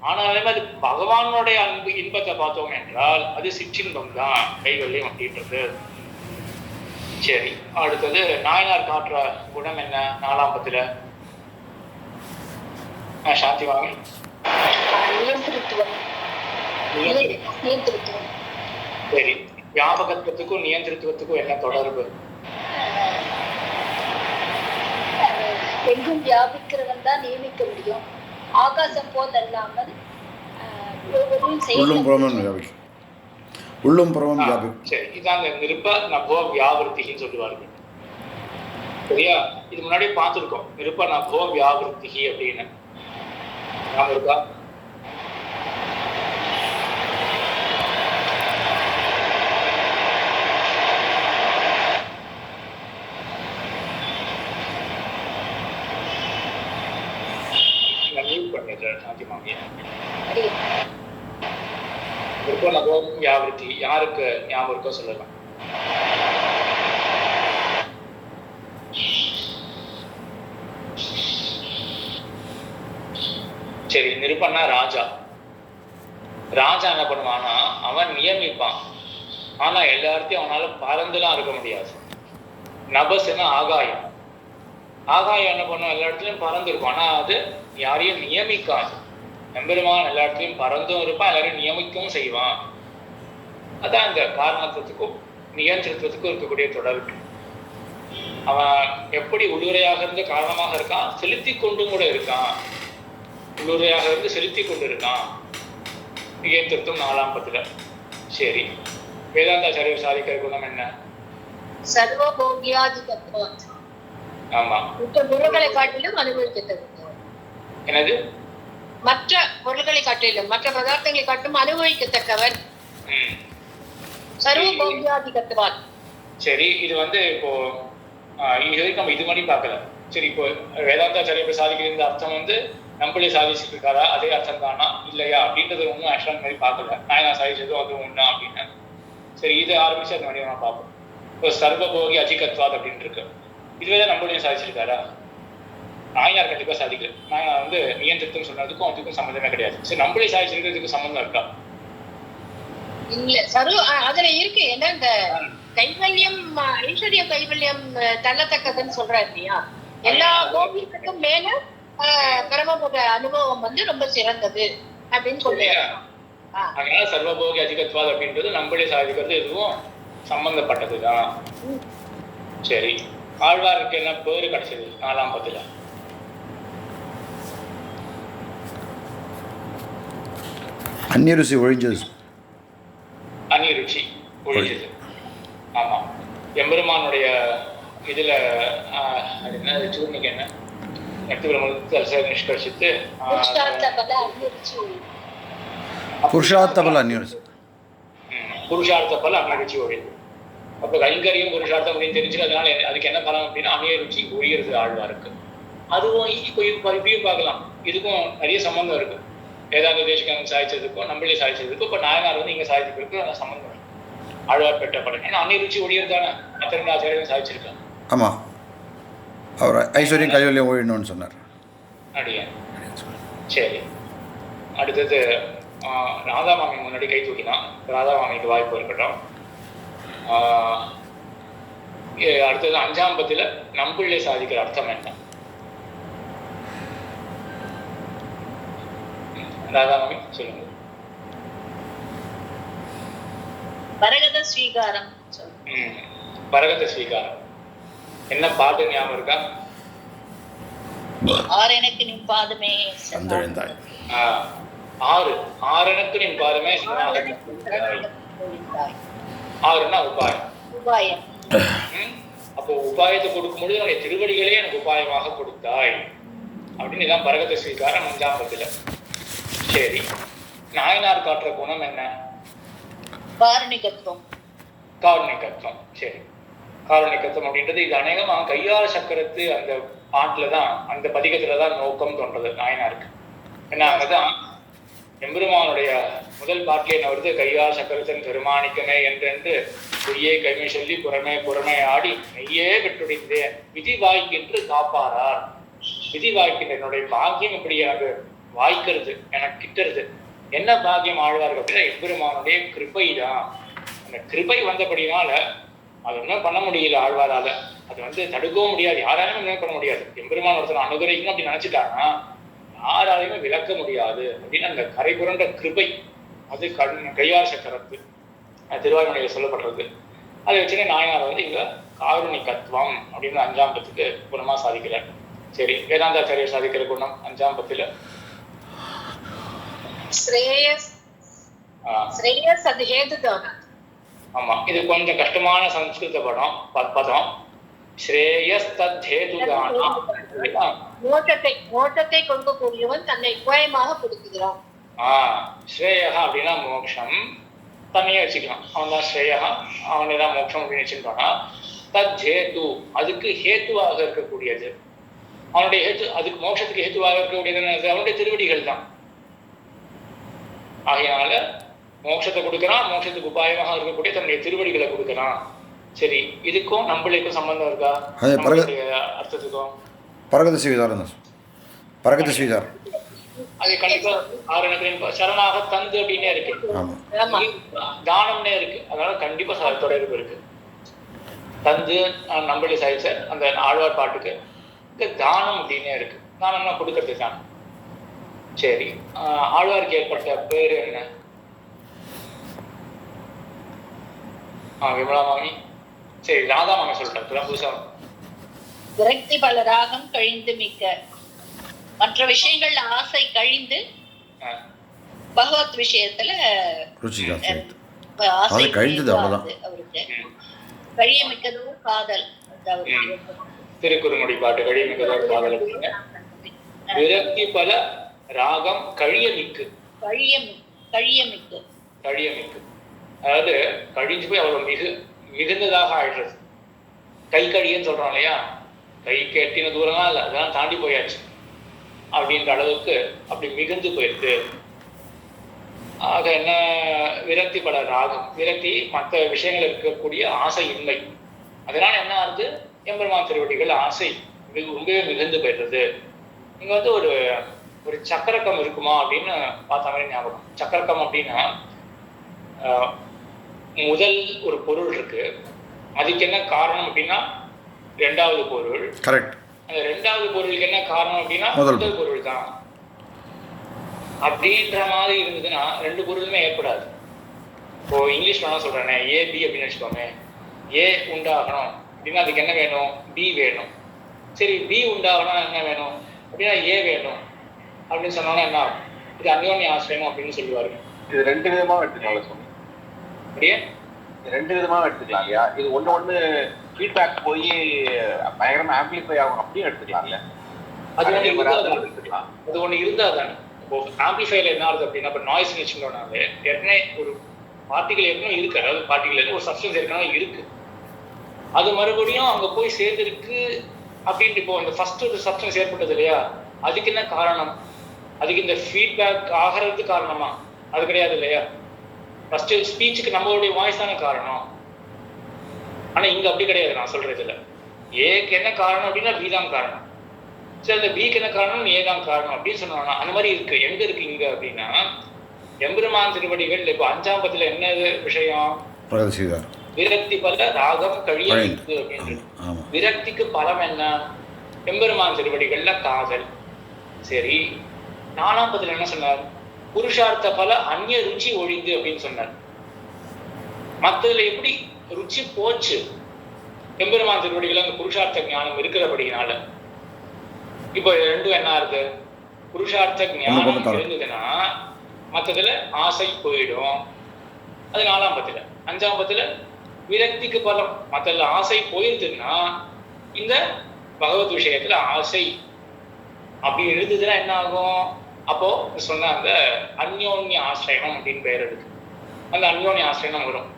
ஆனாலுமே அது பகவானுடைய இன்பத்தை பார்த்தோம் என்றால் அது சிற்றின்பம் தான் கைவல்யம் அப்படின்றது. சரி, அடுத்தது நாயனார் காட்டுற குணம் என்ன 4ஆம் பத்துல? சாந்தி வாங்கி. சரி, வியாபகத்துவத்துக்கும் நியந்திரத்துவத்துக்கும் என்ன தொடர்பு? எங்கும் வியாபிக்கிறவன் தான் நியமிக்க முடியும். ஆகாசம் போல் அல்லாமல் உள்ளும் புறமும் வியாபிக்கும். சரி, இதாங்க நிருப்ப நபோ வியாவிருத்தின்னு சொல்லுவார்கள். சரியா? இது முன்னாடி பார்த்துருக்கோம். நிருப்ப நபோ வியாவிருத்தி அப்படின்னு ஞாபகம் இருக்கா? வியாவிருத்தி யாருக்கு ஞாபகம் இருக்கோ சொல்லலாம். சரி, நிருப்பன்னா ராஜா. ராஜா என்ன பண்ணுவான்னா அவன் நியமிப்பான். ஆனா எல்லார்த்தையும் அவனால பறந்துலாம் இருக்க முடியாது. நபஸ்ன்னா ஆகாயம். ஆகாயம் என்ன பண்ணும்? எல்லா இடத்துலயும் பறந்து இருக்கும். ஆனா அது யாரையும் நியமிக்காது. எம்பெருமான் எல்லா இடத்துலையும் பறந்தும் இருப்பான், எல்லாரையும் நியமிக்கவும் செய்வான். அதான் இந்த காரணத்துவத்துக்கும் நியந்திரத்துவத்துக்கும் இருக்கக்கூடிய தொடர்பு. அவன் எப்படி உள்ளுரையாக இருந்து காரணமாக இருக்கான், செலுத்தி கொண்டும் கூட இருக்கான். உள்ளுரையாக இருந்து செலுத்தி கொண்டு இருக்கான். நியந்திரத்துவம் 4ஆம் பத்துல. சரி, வேதாந்தாச்சாரியர் சாதிக்கிற குணம் என்ன? சர்வபோக்யாதிகத்துவம். ஆமா, மற்ற பொருள்களை காட்டிலும் அனுபவிக்கிறது. என்னது? மற்ற பொருள்களை காட்டிலும் மற்ற பதார்த்தங்களை காட்டும் அனுபவிக்கத்தக்கவன். சர்வபோக்யாதிகத்துவம். சரி, இது வந்து இப்போ இது வரைக்கும் நம்ம இது மாதிரி பார்க்கல. சரி, இப்போ வேதாந்தாச்சாரியர் சாதிக்கிற இந்த அர்த்தம் வந்து நம்மளே சாதிச்சுட்டு இருக்காரா, அதே அர்த்தம் தானா இல்லையா அப்படின்றது ஒன்றும் ஆக்சுவலாக மாதிரி பார்க்கல. நான் சாதிச்சதும் அது ஒன்றா அப்படின்னு. சரி, இது ஆரம்பிச்சு அந்த மாதிரி நம்ம பார்ப்போம். இப்போ சர்வபோகி அதிகத்வாத் அப்படின்னு இருக்கு. இதுவே நம்மளையும் சாதிச்சிருக்காரா? நாயனார் கண்டிப்பா சாதிக்கல. நாயனார் வந்து நியந்திரத்தும் சொன்னதுக்கும் அதுக்கும் சம்மந்தமே கிடையாது. சரி, நம்மளே சாதிச்சிருக்கிறதுக்கு சம்மந்தம் இருக்கா? இல்ல, அதுல இருக்கு. ஏன்னா இந்த கைவல்யம் ஐஸ்வர்ய கைவல்யம் தள்ளத்தக்கதுன்னு சொல்றாரு இல்லையா? எல்லா கோபியத்துக்கும் மேல பரமபோக அனுபவம் வந்து ரொம்ப சிறந்தது அப்படின்னு சொல்றாரு. அதனால சர்வபோகி அதிகத்வாத் அப்படின்றது நம்மளே சாதிக்கிறது எதுவும் சம்பந்தப்பட்டதுதான். சரி, ஆழ்வாருக்கு என்ன பேரு கிடைச்சது 4ஆம் பத்துல? அந்நியருசி ஒழிஞ்சது. அந்நியருச்சி ஒழிஞ்சது. ஆமா, எம்பெருமானுடைய இதுல என்ன சூர்ணிக்கு என்ன நிஷ்கர்ஷித்து புருஷார்த்த பல அந்நியருசி. புருஷார்த்த பல அந்நியருச்சி ஒழியுது. அப்போ கைங்கரியம் புருஷார்த்தம் அப்படின்னு தெரிஞ்சு அதனால அதுக்கு என்ன பலம் அப்படின்னா அந்நியருச்சி ஒழியிறது ஆழ்வாருக்கு. அதுவும் இப்போ இப்பயும் பார்க்கலாம். இதுக்கும் நிறைய சம்பந்தம் இருக்கு. வேதாந்த தேசிகன் சாதிச்சதுக்கும் நம்மளே சாதிச்சதுக்கும் இப்போ நாயனார் வந்து இங்க சாதிக்கிறதுக்கு அந்த சம்பந்தம் இருக்கு. ஆழ்வார் பெற்ற பலன் ஏன்னா அந்நியருச்சி ஒழியறதானே மற்ற ஆச்சாரியம் சாதிச்சிருக்காங்க. ஆமா, அவர் ஐஸ்வர்யம் கைவல்யம் ஒழியணும்னு சொன்னார். அப்படியா? சரி, அடுத்தது ராதாமாமி முன்னாடி கை தூக்கினா ராதாமாமிக்கு வாய்ப்பு இருக்கட்டும். அடுத்தது 5ஆம் பத்தில நம்பிள்ளை சாதிக்கிற அர்த்தம் என்ன? ராதாமணி சொல்லுங்க. பரகத ஸ்வீகாரம். பரகத ஸ்வீகாரம் என்ன பாட்டு ஞாபகம் இருக்கா? ஆரெனக்கு நின் பாதமே சந்தழிந்தாய். ஆறெனக்கு நின் பாதமே ஆறுன்னா உபாயம். உபாயம். அப்போ உபாயத்தை கொடுக்கும்போது என்னுடைய திருவடிகளே எனக்கு உபாயமாக கொடுத்தாய் அப்படின்னு இதான் பரகத ஸ்வீகாரம் 5ஆம் பத்தில. சரி, நாயனார் காட்டுற குணம் என்ன? காருணிகத்துவம். காருணிகத்துவம். சரி, காருணிகத்துவம் அப்படின்றது இது அநேகமா கையால் சக்கரத்து அந்த பாட்டுல தான், அந்த பதிகத்துலதான் நோக்கம் தோன்றது நாயனாருக்கு. ஏன்னா அங்கதான் எம்பெருமானுடைய முதல் பாட்டிலே என்ன வருது? கையால் சக்கரத்தன் பெருமாணிக்கமே என்றென்று பொய்யே கைமை சொல்லி புறமே ஆடி நெய்யே பெற்றுடைந்தே விதி வாய்க்கின்று காப்பாரார். விதி வாய்க்கின்ற என்னுடைய பாக்கியம் இப்படி எனக்கு வாய்க்கிறது, எனக்கு கிட்டுறது. என்ன பாக்கியம் ஆழ்வார்கள் அப்படின்னா எம்பெருமானுடைய கிருபை தான். அந்த கிருபை வந்தபடினால அது ஒன்றும் பண்ண முடியல ஆழ்வாரால. அது தடுக்கவும் முடியாது, யாராலுமே என்ன பண்ண முடியாது. எம்பெருமான் ஒருத்தர் அனுகிரகிக்கணும் அப்படின்னு நினைச்சிட்டாங்கன்னா யாராலையுமே விளக்க முடியாது அப்படின்னு அந்த கரை புரண்ட கிருபை அது கையார் சக்கரத்து திருவாய்மொழியில் சொல்லப்படுறது. அதை வச்சுன்னு நாயனார் இங்க காருணிகத்துவம் அப்படின்னு 5ஆம் பத்துக்கு குணமா சாதிக்கிறார். சரி, வேதாந்தாச்சாரியர் சாதிக்கிற குணம் 5ஆம் பத்துல ஸ்ரேயஸ் அது ஹேதுதானா? ஆமா, இது கொஞ்சம் கஷ்டமான சம்ஸ்கிருத பதம். ஸ்ரேயஸ் தத் ஹேதுதானா. மோட்சத்தை கொடுக்கக்கூடியவன் தன்னை உபாயமாக கொடுக்குகிறான். ஸ்ரேயா அப்படின்னா மோட்சம் தன்னையே வச்சுக்கலாம். அவன் தான் ஸ்ரேயா, அவனே தான் மோட்சம் அப்படின்னு வச்சுட்டானா. தத் ஹேது அதுக்கு ஹேத்துவாக இருக்கக்கூடியது. அவனுடைய ஹேத்து, அதுக்கு மோட்சத்துக்கு ஹேத்துவாக இருக்கக்கூடியது அவனுடைய திருவடிகள் தான். ஆகையினால மோட்சத்தை கொடுக்குறான், மோட்சத்துக்கு உபாயமாக இருக்கக்கூடிய தன்னுடைய திருவடிகளை கொடுக்குறான். சரி, இதுக்கும் நம்மளுக்கும் சம்பந்தம் இருக்கா? அர்த்தத்துக்கும் பரகத ஸ்வீகாரம் தான். பரகத ஸ்வீகாரம் அது கண்டிப்பா சரணாக தந்து அப்படின்னே இருக்கு, தானம்னே இருக்கு. அதனால கண்டிப்பா தொடர்பு இருக்கு. தந்து நம்மளே சாதிச்சார் அந்த ஆழ்வார் பாட்டுக்கு தானம் அப்படின்னே இருக்கு. தானம்னா கொடுக்கறது தான். சரி, ஆழ்வாருக்கு ஏற்பட்ட பேரு என்ன? விமலா மாமி. சரி, ராதா மாமி சொல்லிட்டேன் புதுசா. விரக்தி பல ராகம் கழிந்து மிக்க மற்ற விஷயங்கள்ல ஆசை கழிந்து பகவத் விஷயத்துல ஆசை கழிந்தது. அவ்வளவுதான் அவருக்கு. கழிய மிக்கதோ காதல். திருக்குறுங்குடி பாட்டு கழிய மிக்கதோ காதல். விரக்தி பல ராகம் கழிய மிக்கு. கழிய மிக்கு அதாவது கழிஞ்சு போய் அவ்வளவு மிகுந்ததாக ஆயிடுறது. கை கழியன்னு சொல்றோம் இல்லையா, கை கெட்டின தூரம் தான் இல்லை, அதெல்லாம் தாண்டி போயாச்சு அப்படின்ற அளவுக்கு அப்படி மிகுந்து போயிருக்கு. ஆக என்ன விரக்தி பல ராகம், விரக்தி மற்ற விஷயங்கள் இருக்கக்கூடிய ஆசை இன்மை. அதனால என்ன ஆகுது? எம்பெருமான் திருவடிகள் ஆசை ரொம்பவே மிகுந்து போயிடுறது. இங்க ஒரு ஒரு சக்கரக்கம் இருக்குமா அப்படின்னு பார்த்த மாதிரி ஞாபகம். சக்கரக்கம் அப்படின்னா முதல் ஒரு பொருள் இருக்கு, அதுக்கு என்ன காரணம் அப்படின்னா 2வது பொருள். கரெக்ட். அந்த 2வது பொருளுக்கு என்ன காரணம் அப்படின்னா முதல் பொருள் தான். அப்படின்ற மாதிரி இருந்ததுன்னா 2 பொருளுமே ஏற்படாது. இப்போ இங்கிலீஷ் வேணா சொல்றேனே, ஏ பி அப்படின்னு வச்சுக்கோங்க. ஏ உண்டாகணும் அப்படின்னா அதுக்கு என்ன வேணும்? பி வேணும். சரி, பி உண்டாகணும் என்ன வேணும் அப்படின்னா ஏ வேணும் அப்படின்னு சொன்னோன்னா என்ன ஆகும்? இது அந்யோன்ய ஆசிரியம் அப்படின்னு சொல்லுவாரு. இது 2 விதமா எடுத்துக்கலாம். சொன்னேன் அப்படியே 2 விதமா எடுத்துக்கலாம் இல்லையா? இது ஒண்ணு ஃபீட்பேக் போய் பயங்கரமா ஆம்பிளிஃபை ஆகும் அப்படியே எடுத்துக்கலாம் இல்ல? அது ஒண்ணு இருந்தா தானே. இப்போ ஆம்பிளிஃபைல என்ன ஆகுது அப்படின்னா, இப்போ நாய்ஸ் வச்சுட்டோம்னாலே ஏற்கனவே ஒரு பார்ட்டிகள் ஏற்கனவே இருக்கு, அதாவது பார்ட்டிகள் ஒரு சப்ஸ்டன்ஸ் ஏற்கனவே இருக்கு, அது மறுபடியும் அங்க போய் சேர்ந்துருக்கு அப்படின்ட்டு. இப்போ இந்த ஃபர்ஸ்ட் ஒரு சப்ஸ்டன்ஸ் ஏற்பட்டது இல்லையா, அதுக்கு என்ன காரணம்? அதுக்கு இந்த ஃபீட்பேக் ஆகிறதுக்கு காரணமா? அது கிடையாது இல்லையா. ஃபர்ஸ்ட் ஸ்பீச்சுக்கு நம்மளுடைய வாய்ஸ் தானே காரணம். ஆனா இங்க அப்படி கிடையாது. நான் சொல்றது இல்லை, ஏக்கு என்ன காரணம் அப்படின்னா பி தான் காரணம். சரி, அந்த பிக்கு என்ன காரணம்? ஏ தான் காரணம் அப்படின்னு சொன்னாங்க. அந்த மாதிரி இருக்கு. எங்க இருக்கு இங்க அப்படின்னா எம்பெருமான் திருவடிகள். இப்போ 5ஆம் பத்துல என்ன விஷயம்? விரக்தி பல ராகம் கழிய மிக்கு அப்படின்றது. விரக்திக்கு பலம் என்ன? எம்பெருமான் திருவடிகள்ல காதல். சரி, 4ஆம் பத்துல என்ன சொன்னார்? புருஷார்த்த பல அந்நிய ருச்சி ஒழிந்து அப்படின்னு சொன்னார். மற்றதுல எப்படி ருச்சி போச்சு? எம்பெருமான் திருவடிகள் அந்த புருஷார்த்த ஞானம் இருக்கிறபடினால இப்போ ரெண்டும் என்ன ஆகுது? புருஷார்த்த ஞானம் இருந்ததுன்னா மற்றதுல ஆசை போயிடும். அது 4ஆம் பத்துல. 5ஆம் பத்துல விரக்திக்கு பலம். மற்றதுல ஆசை போயிருதுன்னா இந்த பகவத் விஷயத்துல ஆசை அப்படி இருந்ததுன்னா என்ன ஆகும்? அப்போ சொன்ன அந்த அந்யோன்ய ஆசிரயம் அப்படின்னு பெயர் இருக்கு. அந்த அந்யோன்ய ஆசிரயம் வரும்.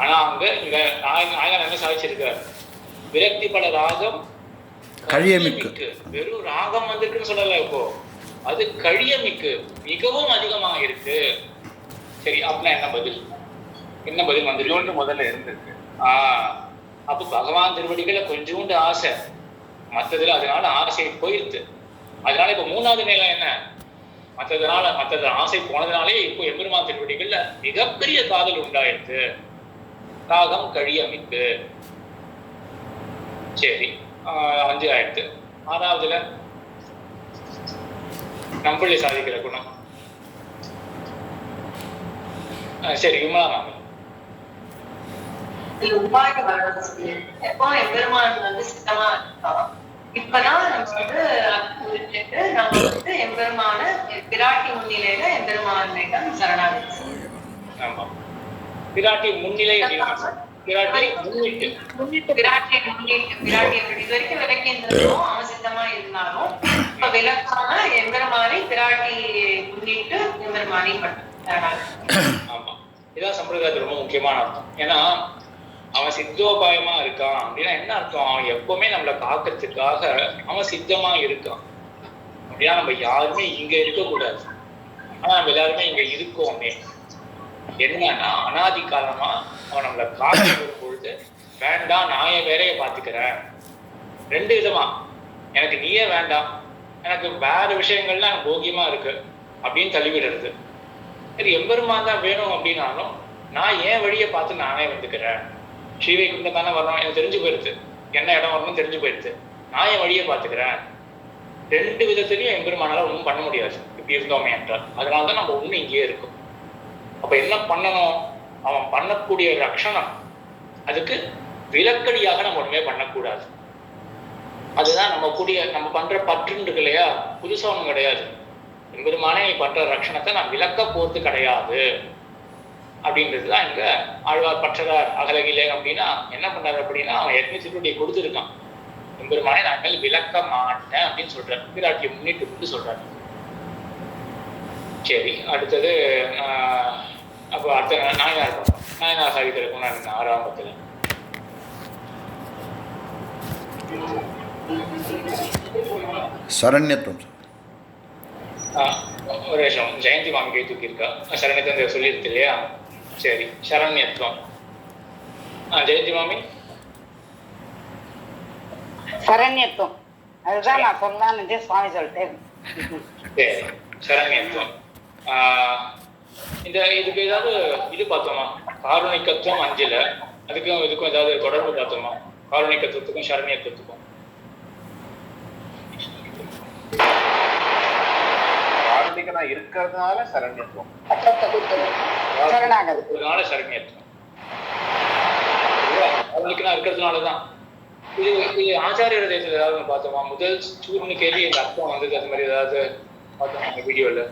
ஆனா அங்க இங்க நாயகன் என்ன சாதிச்சிருக்காரு? விரக்தி பல ராகம் கழியமிக்கு. வெறும் ராகம் வந்திருக்குன்னு சொல்லல, இப்போ அது கழியமிக்கு மிகவும் அதிகமாக இருக்கு. சரி, அப்படின்னா என்ன பதில்? என்ன பதில் வந்துருக்கு? முதல்ல இருந்திருக்கு. அப்ப பகவான் திருவடிகளை கொஞ்சோண்டு ஆசை, மற்றதுல அதனால ஆசை போயிருது. அதனால இப்ப 3வது நிலை என்ன? மற்றது ஆசை போனதுனாலே இப்போ எம்பெருமான் திருவடிகள்ல மிகப்பெரிய காதல் உண்டாயிருக்கு. ராகம் கழியமிக்கு. சரி, 5 ஆயிடுத்து. 6வதுல நம்பளி சாதிக்கிற குணம். சரி, விமலா மாமி. உபாயம் வரணும். எப்போ எம்பெருமான் சித்தமா இருக்கான். இப்பதான் நம்ம விட்டுட்டு நம்ம எம்பெருமான பிராட்டி முன்னிலையில எம்பெருமான் சரணாகதி. ஆமா, பிராட்டி முன்னிலை. பிராட்டி முன்னிட்டு இது வரைக்கும் விளக்கியிருந்தாலும் அவன் சித்தமா இருந்தாலும் இப்ப விளக்காம எம்பெருமானை பிராட்டி முன்னிட்டு எம்பெருமானை சரணாகதி. ஆமா, இதான் சம்பிரதாயத்துல ரொம்ப முக்கியமான அர்த்தம். ஏன்னா அவன் சித்தோபாயமா இருக்கான் அப்படின்னா என்ன அர்த்தம்? அவன் எப்பவுமே நம்மளை காக்கிறதுக்காக அவன் சித்தமா இருக்கான். அப்படின்னா நம்ம யாருமே இங்க இருக்கக்கூடாது, ஆனா நம்ம எல்லாருமே இங்க இருக்கோமே. என்னன்னா அனாதி காலமா அவன் நம்மளை காக்க பொழுது வேண்டாம், நான் என் வேலையை பார்த்துக்கிறேன். 2 விதமா, எனக்கு நீயே வேண்டாம், எனக்கு வேற விஷயங்கள்லாம் எனக்கு போகியமா இருக்கு அப்படின்னு தள்ளிவிடுறது. சரி, எம்பெருமான் தான் வேணும் அப்படின்னாலும் நான் ஏன் வழியை பார்த்து நானே வந்துக்கிறேன். ஸ்ரீவைகுண்டம் தானே வரணும், எனக்கு தெரிஞ்சு போயிடுது, என்ன இடம் வரணும்னு தெரிஞ்சு போயிடுது, நான் என் வழியை பார்த்துக்கிறேன். 2 விதத்திலையும் எம்பெருமானால ஒன்றும் பண்ண முடியாது இப்படி இருந்தோமே என்றால். அதனாலதான் நம்ம ஒண்ணு இங்கேயே இருக்கும். அப்ப என்ன பண்ணணும்? அவன் பண்ணக்கூடிய ரக்ஷணம், அதுக்கு விலக்கடியாக நம்ம ஒண்ணுமே பண்ணக்கூடாது. அதுதான் நம்ம பண்ற பற்றுன்னு இருக்கு இல்லையா, புதுசா ஒண்ணும் கிடையாது. எம்பெருமானே பண்ற ரக்ஷணத்தை நான் விலக்க போறது கிடையாது அப்படின்றதுதான் இங்க ஆழ்வார் பற்றதார் அகலகிலே அப்படின்னா என்ன பண்றாரு அப்படின்னா, அவன் எட்மிச்சுடைய கொடுத்துருக்கான். எம்பெருமானே நான் மேல் விளக்க மாட்டேன் அப்படின்னு சொல்றாரு, பிராட்டியை முன்னிட்டு கொண்டு சொல்றாரு. சரி, அடுத்தது அப்போ அடுத்த நாயனார் பார்த்தோம். நாயனார் சாதிக்கிற குணம் 6ஆம் பத்துல சரண்யத்துவம். ஒரு நிமிஷம், ஜெயந்தி மாமி கை தூக்கி இருக்கா? சரண்யத்தை சொல்லியிருக்கு இல்லையா? சரி, சரண்யத்துவம். ஜெயந்தி மாமி. சரண்யத்துவம் அதுதான் நான் சொல்லலான்னு சுவாமி சொல்லிட்டேன். சரி, சரண்யத்துவம். இதுக்கு ஏதாவது இது பார்த்தோமா? காருணிக்கத்துவம் 5ல அதுக்கும் இதுக்கும் ஏதாவது தொடர்பு பார்த்தோமா? காருணிக்கத்துவத்துக்கும் சரண்யத்துவத்துக்கும். காருணிகனா இருக்கிறதுனால சரண்யத்துவம், சரணாகதினால சரண்யத்துவம். காருணிகனா இருக்கிறதுனாலதான் இது ஆச்சாரியர் தேசத்துல ஏதாவது பார்த்தோமா? முதல் சூர்ணு கேள்வி எங்க அர்த்தம் வந்தது, அது மாதிரி ஏதாவது பார்த்தோமா அந்த வீடியோல?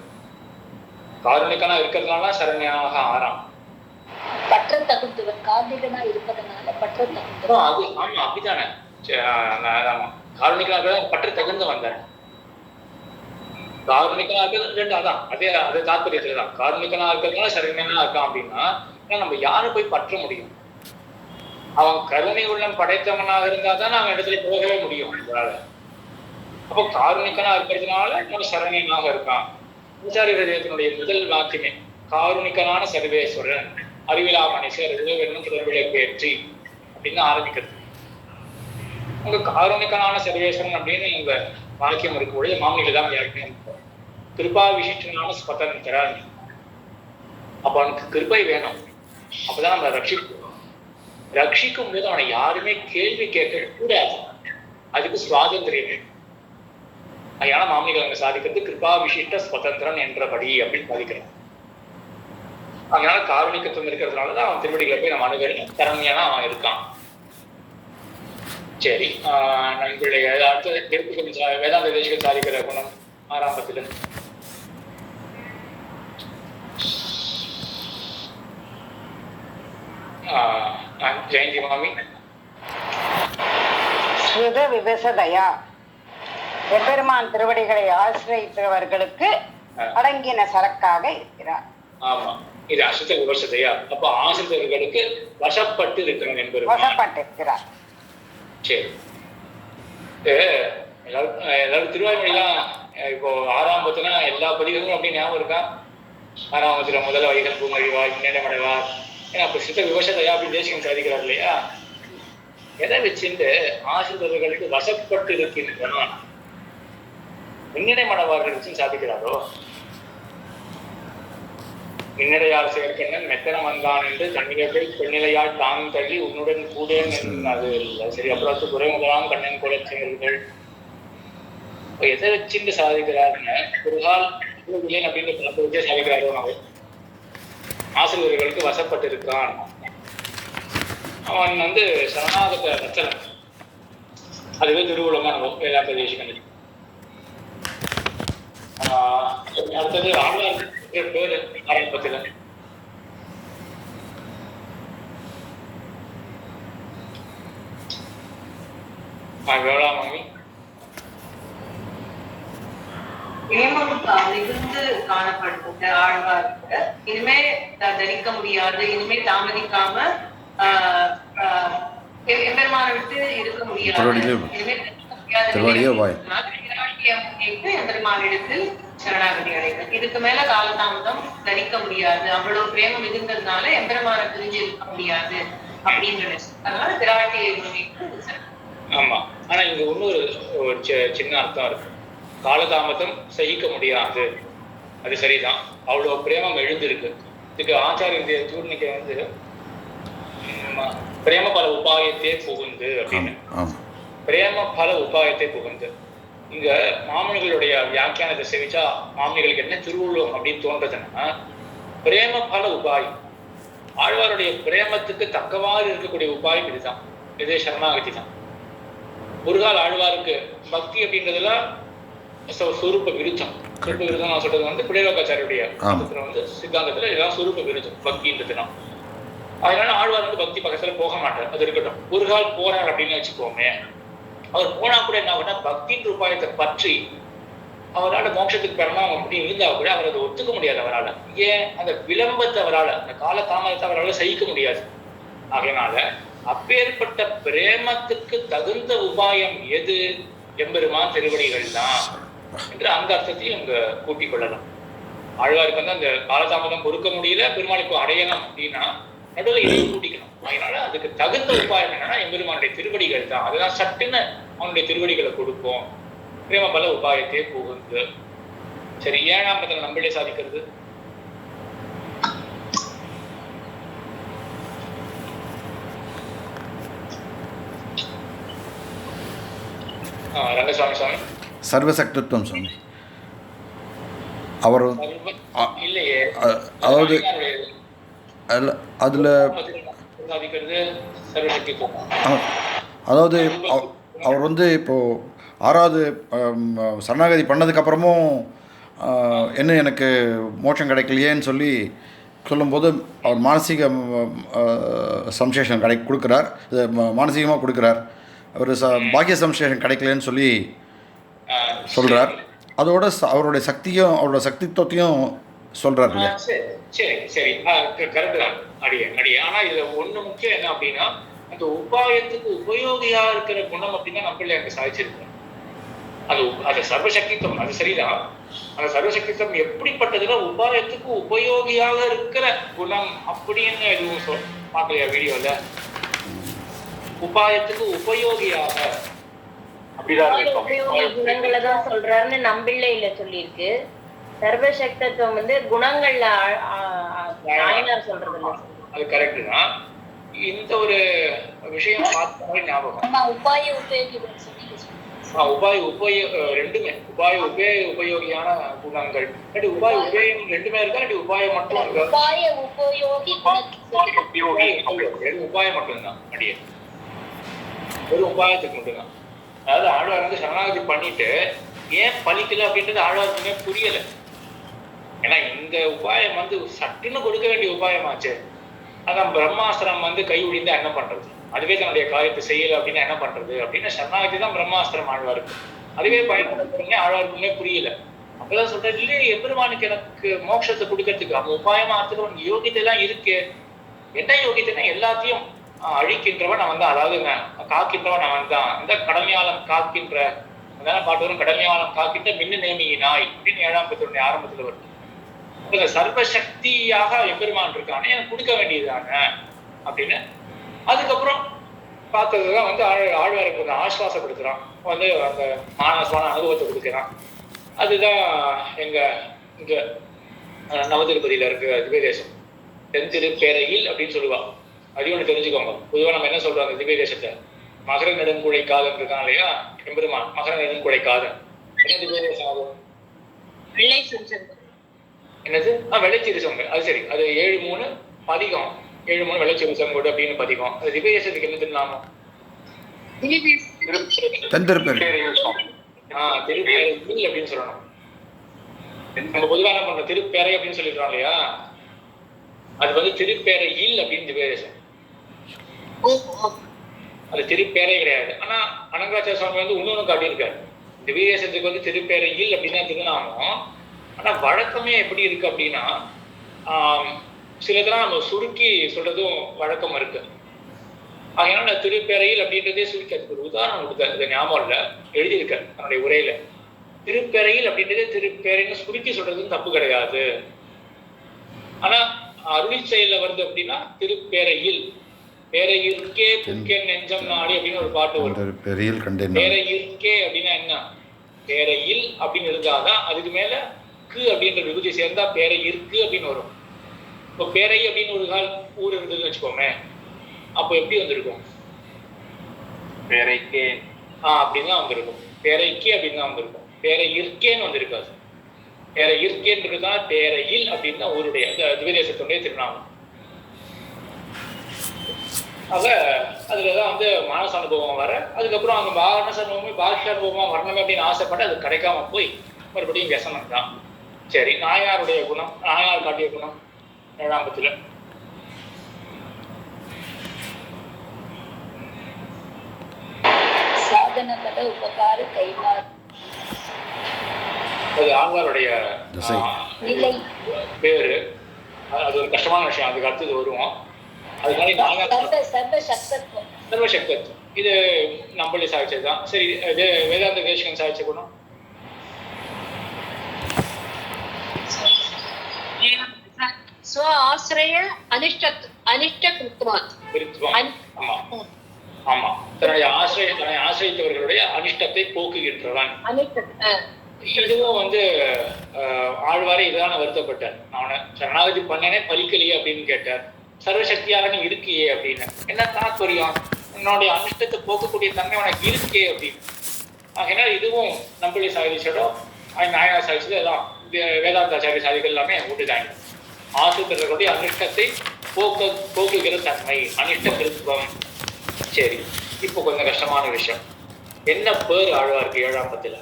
காருணிகனா இருக்கிறதுனால சரண்யாக ஆறாம். பற்ற தகுந்தவன் கார்ணிகனா இருப்பதனால பற்ற தகுந்தவன். அது ஆமா, அப்படித்தானே. காருணிகனா பற்ற தகுந்த வந்தார். காருணிகனா இருக்கிறது 2 அதான், அதே தாற்பயத்துலதான். காருணிகனா இருக்கிறதுனால சரண்யனா இருக்கான் அப்படின்னா நம்ம யாரை போய் பற்ற முடியும்? அவன் கருணை உள்ளம் படைத்தவனாக இருந்தாதான் அவன் இடத்துல போகவே முடியும் நம்மளால. அப்போ காருணிகனா இருக்கிறதுனால நம்ம சரண்யனாக இருக்கான். ஆச்சாரிய ஹிருதயத்தினுடைய முதல் வாக்கியமே காருணிகனான சர்வேஸ்வரன் அறிவிலா மனுஷர் என்னும் தொடர்பிழக்கு ஏற்றி அப்படின்னு ஆரம்பிக்கிறது. உங்க காருணிகனான சர்வேஸ்வரன் அப்படின்னு உங்க வாக்கியம் இருக்கும் பொழுது மாமனில தான் வியாக்கியம் கிருபா விசிஷ்டனான ஸ்பதந்திரன். அப்ப அவனுக்கு கிருபை வேணும், அப்பதான் நம்ம ரட்சிப்போம். ரட்சிக்கும் போது அவனை யாருமே கேள்வி கேட்க கூடாது. அதுக்கு சுவாதந்திரியம். அதனால மாமனிகள் அங்க சாதிக்கிறது கிருபா விசிஷ்ட சுதந்திரன் என்றபடி அப்படின்னு சாதிக்கிறான். அதனால காரணிக்கத்துவம் இருக்கிறதுனாலதான் அவன் திருவடிகளை போய் நம்ம அணுகணும், திறமையான அவன் இருக்கான். சரி, நம்மளுடைய அடுத்த வேதாந்த தேசிகள் சாதிக்கிற குணம் ஆரம்பத்துல ஜெயந்தி மாமி. ஸ்ருத விவசதயா, எம்பெருமான் திருவடிகளை ஆசிரியத்தவர்களுக்கு அடங்கின சரக்காக இருக்கிறார். ஆமா, இது அசுத்த விவசதையா. அப்ப ஆசிரியர்களுக்கு வசப்பட்டு இருக்கிறார் என்பது வசப்பட்டு இருக்கிறார். சரி, எல்லாரும் திருவாய்மொழிலாம் இப்போ ஆறாம்பத்துனா எல்லா பதிகளும் அப்படி ஞாபகம் இருக்கா? ஆறாம்பத்துல முதல் வைகல் பூங்கழிவாய் முன்னேற்றமடைவார். ஏன்னா அப்ப சித்த விவசாயா அப்படி தேசியம் சாதிக்கிறார் இல்லையா? எதை வச்சுட்டு ஆசிரியர்களுக்கு வசப்பட்டு இருக்கின்றன முன்னிடைமடவார்கள் வச்சு சாதிக்கிறாரோ? மின்னடையார் செயற்கண்ணன் மெத்தன வந்தான் என்று தன்னிலை பெண்ணிலையால் தானும் தள்ளி உன்னுடன் கூடேன் அது இல்லை. சரி, அப்புறம் குறை முதலாம் கண்ணன் கூட செயல்கள் எதை வச்சுட்டு சாதிக்கிறாருன்னு ஒரு கால் அப்படின்னு பலத்தை வச்சே சாதிக்கிறாரோ? அவன் ஆசிரியர்களுக்கு வசப்பட்டு இருக்கான். அவன் சரணாகத ரச்சனம். அதுவே திருவுலமான வேதாந்த தேசிகன். அடுத்தது ஆழ்வார் பேரு ஆரம்பத்துல வேளாண்மை மிகுந்து காணப்படுத்த ஆழ்வார்க்கு இனிமே தரிக்க முடியாது, இனிமே தாமதிக்காம எம்பெருமான விட்டு இருக்க முடியாது, இனிமே எம்பெருமானிடத்தில் சரணாகதி அடைகள். இதுக்கு மேல காலதாமதம் தரிக்க முடியாது, அவ்வளவு பிரேமம் மிகுந்ததுனால எம்பெருமான பிரிஞ்சு இருக்க முடியாது அப்படின்னு. அதனால திராட்டியை. ஆமா, ஆனா இங்க ஒரு சின்ன அர்த்தம் இருக்கு. காலதாமதம் சகிக்க முடியாது, அது சரிதான். அவ்வளவு பிரேமம் எழுந்திருக்கு. இதுக்கு ஆச்சாரிய தூர்ணிக்க பிரேம பல உபாயத்தே புகுந்து அப்படின்னு. பிரேம பல உபாயத்தை புகுந்து இங்க மாமனிகளுடைய வியாக்கியானத்தை செவிச்சா மாமனிகளுக்கு என்ன திருவுள்ளம் அப்படின்னு தோன்றதுன்னா, பிரேம பல உபாயம், ஆழ்வாருடைய பிரேமத்துக்கு தக்கவாறு இருக்கக்கூடிய உபாயம் இதுதான். இதே சரணாகதி தான். ஒரு கால ஆழ்வாருக்கு பக்தி அப்படின்றதுலாம் சுரூப விருத்தம். சுரூப விருத்தம் நான் சொல்றது பிள்ளைவாக்காச்சாரியுடைய சித்தாந்தத்துல இதெல்லாம் சுரூப விருத்தம் பக்தின்றதுனா. அதனால ஆழ்வார் பக்தி பக்கத்துல போக மாட்டார். அது இருக்கட்டும். ஒரு கால் போறார் அப்படின்னு வச்சுக்கோமே, அவர் போனா கூட என்ன பண்ணா பக்தின்ற உபாயத்தை பற்றி அவரால் மோட்சத்துக்கு பெறணும் அப்படின்னு இருந்தா கூட அவர் அதை ஒத்துக்க முடியாது. அவரால் ஏன்? அந்த விளம்பத்தை அவரால், அந்த கால தாமதத்தை அவரால் சகிக்க முடியாது. அதனால அப்பேற்பட்ட பிரேமத்துக்கு தகுந்த உபாயம் எது? எம்பெருமான் திருவடிகள் தான் என்று அந்த அர்த்தத்தையும் இங்க கூட்டிக் கொள்ளலாம். ஆழ்வாருக்கு அந்த காலதாமதம் பொறுக்க முடியல, பெருமாளுக்கு அடையணும் அப்படின்னா நடுவில் இதையும் கூட்டிக்கணும். அதனால அதுக்கு தகுந்த உபாயம் என்னன்னா எம்பெருமானுடைய திருவடிகள் தான். அதுதான் சட்டுன்னு அவனுடைய திருவடிகளை கொடுப்போம். பிரேம பல உபாயத்தையே புகுந்து. சரி, ஏழாம் பத்தில நம்மளே சாதிக்கிறது ரங்கசாமி சுவாமி சர்வசக்தித்துவம் சுவாமி. அவர் இல்லையே, அதாவது அதுல அதாவது அவர் இப்போ ஆறாவது சரணாகதி பண்ணதுக்கப்புறமும் என்ன எனக்கு மோட்சம் கிடைக்கலையேன்னு சொல்லும்போது அவர் மானசீக சம்சேஷம் கொடுக்குறார். இது மானசீகமாக கொடுக்குறார். அவர் பாக்கிய சம்சேஷம் கிடைக்கலன்னு சொல்கிறார். அதோட அவருடைய சக்தியும் அவரோட சக்தித்துவத்தையும் சொல்கிறார் இல்லையா? சரி சரி, கரெக்டு தான். அடியே ஆனா இதுல ஒண்ணு முக்கியம் என்ன அப்படின்னா, அந்த உபாயத்துக்கு உபயோகியா இருக்கிற குணம் அப்படின்னா நம்மளே அங்க சாதிச்சிருக்கோம். அது சர்வசக்தித்துவம், அது சரிதான். அந்த சர்வசக்தித்துவம் எப்படிப்பட்டதுன்னா உபாயத்துக்கு உபயோகியாக இருக்கிற குணம் அப்படின்னு எதுவும் பார்க்கலையா வீடியோல? உபாயத்துக்கு உபயோகியாக குணங்களைதான் சொல்றாருன்னு நம்பிள்ளையில சொல்லியிருக்கு. சர்வசக்தத்துவம் குணங்கள்ல நாயனார் சொல்றது. அது கரெக்ட் தான். இந்த ஒரு விஷயம் பார்த்த மாதிரி ஞாபகம். அம்மா உபாய உபயோகிகள் சொன்னீங்க. உபாய ரெண்டுமே உபாய உபயோகியான குணங்கள். உபாய உபயோகம் ரெண்டுமே இருக்கா, உபாயம் மட்டும் இருக்கா? உபாய உபயோகி உபாயம் மட்டும்தான் அடியே, ஒரு உபாயத்துக்கு மட்டும்தான். அதாவது ஆழ்வார் வந்து சரணாகதி பண்ணிட்டு ஏன் பலிக்கல அப்படின்றது ஆழ்வாருக்குமே புரியல. ஏன்னா இந்த உபாயம் வந்து சட்டுன்னு கொடுக்க வேண்டிய உபாயமாச்சு. அதான் பிரம்மாஸ்திரம் வந்து கை ஒழிந்தா என்ன பண்றது, அதுவே தன்னுடைய காரியத்தை செய்யல அப்படின்னா என்ன பண்றது அப்படின்னு சரணாகதி தான் பிரம்மாஸ்திரம் ஆழ்வாருக்கு. அதுவே பயன்படுத்துறீங்க ஆழ்வாருக்குமே புரியல. அப்பதான் சொல்றேன், இல்லையே எம்பெருமானுக்கு எனக்கு மோட்சத்தை கொடுக்கறதுக்கு அவன் உபாயமா ஆத்துக்கு யோகியத்தை எல்லாம் இருக்கு. என்ன யோகியத்தைன்னா எல்லாத்தையும் அழிக்கின்றவன் அவன் தான், அதாவது காக்கின்றவன் அவன் தான். இந்த கடமையாளம் காக்கின்ற அதான பாட்டு வரும், கடமையாளம் காக்கின்ற மின்னு நேமியினாய் அப்படின்னு 7ஆம் பத்தினுடைய ஆரம்பத்துல வருது. சர்வசக்தியாக எம்பெருமான் இருக்கானே எனக்கு கொடுக்க வேண்டியதுதானே அப்படின்னு. அதுக்கப்புறம் பார்த்ததுதான் வந்து ஆழ்வாருக்கு கொஞ்சம் ஆஸ்வாசப்படுத்துறான், வந்து அந்த மானசமான அனுபவத்தை கொடுக்குறான். அதுதான் எங்க இங்க நவதிருப்பதியில இருக்க திவ்யதேசம் தென்திருப்பேரையில் அப்படின்னு சொல்லுவா. அதையும் ஒன்று தெரிஞ்சுக்கோங்க. பொதுவாக நம்ம என்ன சொல்றோம் அந்த திவ்யதேசத்தை, மகர நெடுங்குழை காதன் இருக்கான் இல்லையா எம்பெருமான், மகர நெடுங்குழை காதன். என்ன திவ்யதேசம் ஆகும்? என்னது? வெள்ளைச்சீரி சொங்க. அது சரி, அது 7-3 பதிகம், 7-3 வெள்ளைச்சீரி சொங்கோடு அப்படின்னு பதிகம். அது திவ்யதேசத்துக்கு என்ன திருநாமம்? தென்திருப்பேரையில் அப்படின்னு சொல்லணும். நம்ம பொதுவாக என்ன பண்றோம், திருப்பேரை அப்படின்னு சொல்லிடுறோம் இல்லையா, அது வந்து திருப்பேரையில் அப்படின்னு திவ்யதேசம். அது திருப்பேரை கிடையாது. ஆனா அனங்காச்சார சுவாமி வந்து இன்னொன்னு காட்டியிருக்காரு, திவ்யதேசத்துக்கு வந்து திருப்பேரையில் அப்படின்னா திருநாமம். ஆனா வழக்கமே எப்படி இருக்கு அப்படின்னா சிலதெல்லாம் நம்ம சுருக்கி சொல்றதும் வழக்கம் இருக்கு. அதனால திருப்பேரையில் அப்படின்றதே சுருக்கி, அதுக்கு ஒரு உதாரணம் கொடுத்தாரு, இது ஞாபகம் இல்ல, எழுதியிருக்காரு தன்னுடைய உரையில. திருப்பேரையில் அப்படின்றதே திருப்பேரைன்னு சுருக்கி சொல்றதும் தப்பு கிடையாது. ஆனா அருளி செயல்ல வருது அப்படின்னா திருப்பேரையில், பேரையிற்கே புக்கேன் நெஞ்சம் நாடி அப்படின்னு ஒரு பாட்டு வரும். பேரையிற்கே அப்படின்னா என்ன, பேரையில் அப்படின்னு இருந்தாதான் அதுக்கு மேல க்கு அப்படின்ற விகுதி சேர்ந்தா பேரை இருக்கு அப்படின்னு வரும். இப்போ பேரை அப்படின்னு ஒரு கால் ஊர் இருந்ததுன்னு வச்சுக்கோமே, அப்போ எப்படி வந்திருக்கும்? பேரைக்கே அப்படின்னு தான் வந்திருக்கும். பேரைக்கே அப்படின்னு தான் வந்திருக்கும். பேரை இருக்கேன்னு வந்திருக்காது. பேரை இருக்கேன்றதுதான் பேரையில் அப்படின்னு தான் ஊருடைய திவ்யதேசத்துடைய திருநாமம். ஆக அதுலதான் வந்து மானச அனுபவம் வர, அதுக்கப்புறம் அந்த மானச அனுபவமே பாஷ்ய அனுபவமா வரணுமே அப்படின்னு ஆசைப்பட்டு அது கிடைக்காம போய் மறுபடியும் வியசனம் தான். சரி, நாயாருடைய குணம், நாயார் காட்டிய குணம் 7ஆம் பத்துல சாதனபல உபகார கைமாறு. அது ஆழ்வாருடைய பேரு. அது ஒரு கஷ்டமான விஷயம், அதுக்கு அடுத்தது வருவோம். அதுக்காண்டி நாயார் சர்வசக்தத்துவம் இது நம்மளே சாதிச்சதுதான். சரி, இது வேதாந்த தேசிகன் சாதிச்ச குணம் ஸ்வஆஸ்ரய அனிஷ்ட கிருத்வான். ஆமா ஆமா, தன்னுடைய ஆசிரியத்தவர்களுடைய அனிஷ்டத்தை போக்குகின்றவன். இதுவும் வந்து ஆழ்வாரே இதான வருத்தப்பட்டார். அவனை சரணாகதி பண்ணனே பலிக்கலையே அப்படின்னு கேட்டார். சர்வசக்தியாக நீ இருக்கியே அப்படின்னு. என்ன தாத்பரியம், உன்னுடைய அனிஷ்டத்தை போக்கக்கூடிய தன்மை உனக்கு இருக்கே அப்படின்னு. ஆகினா இதுவும் நம்மளே சாதிச்சிடும், நாயனா சாதிச்சது எல்லாம் வேதாந்தாச்சாரிய சாதிகள் எல்லாமே ஒன்றுதாங்க. ஆசிரியர்களுடைய அனிஷ்டத்தை போக்குகிற தன்மை, அனிஷ்ட கிருத்துவம். சரி, இப்போ கொஞ்சம் கஷ்டமான விஷயம். என்ன பேர் ஆழ்வாருக்கு 7ஆம் பத்துல?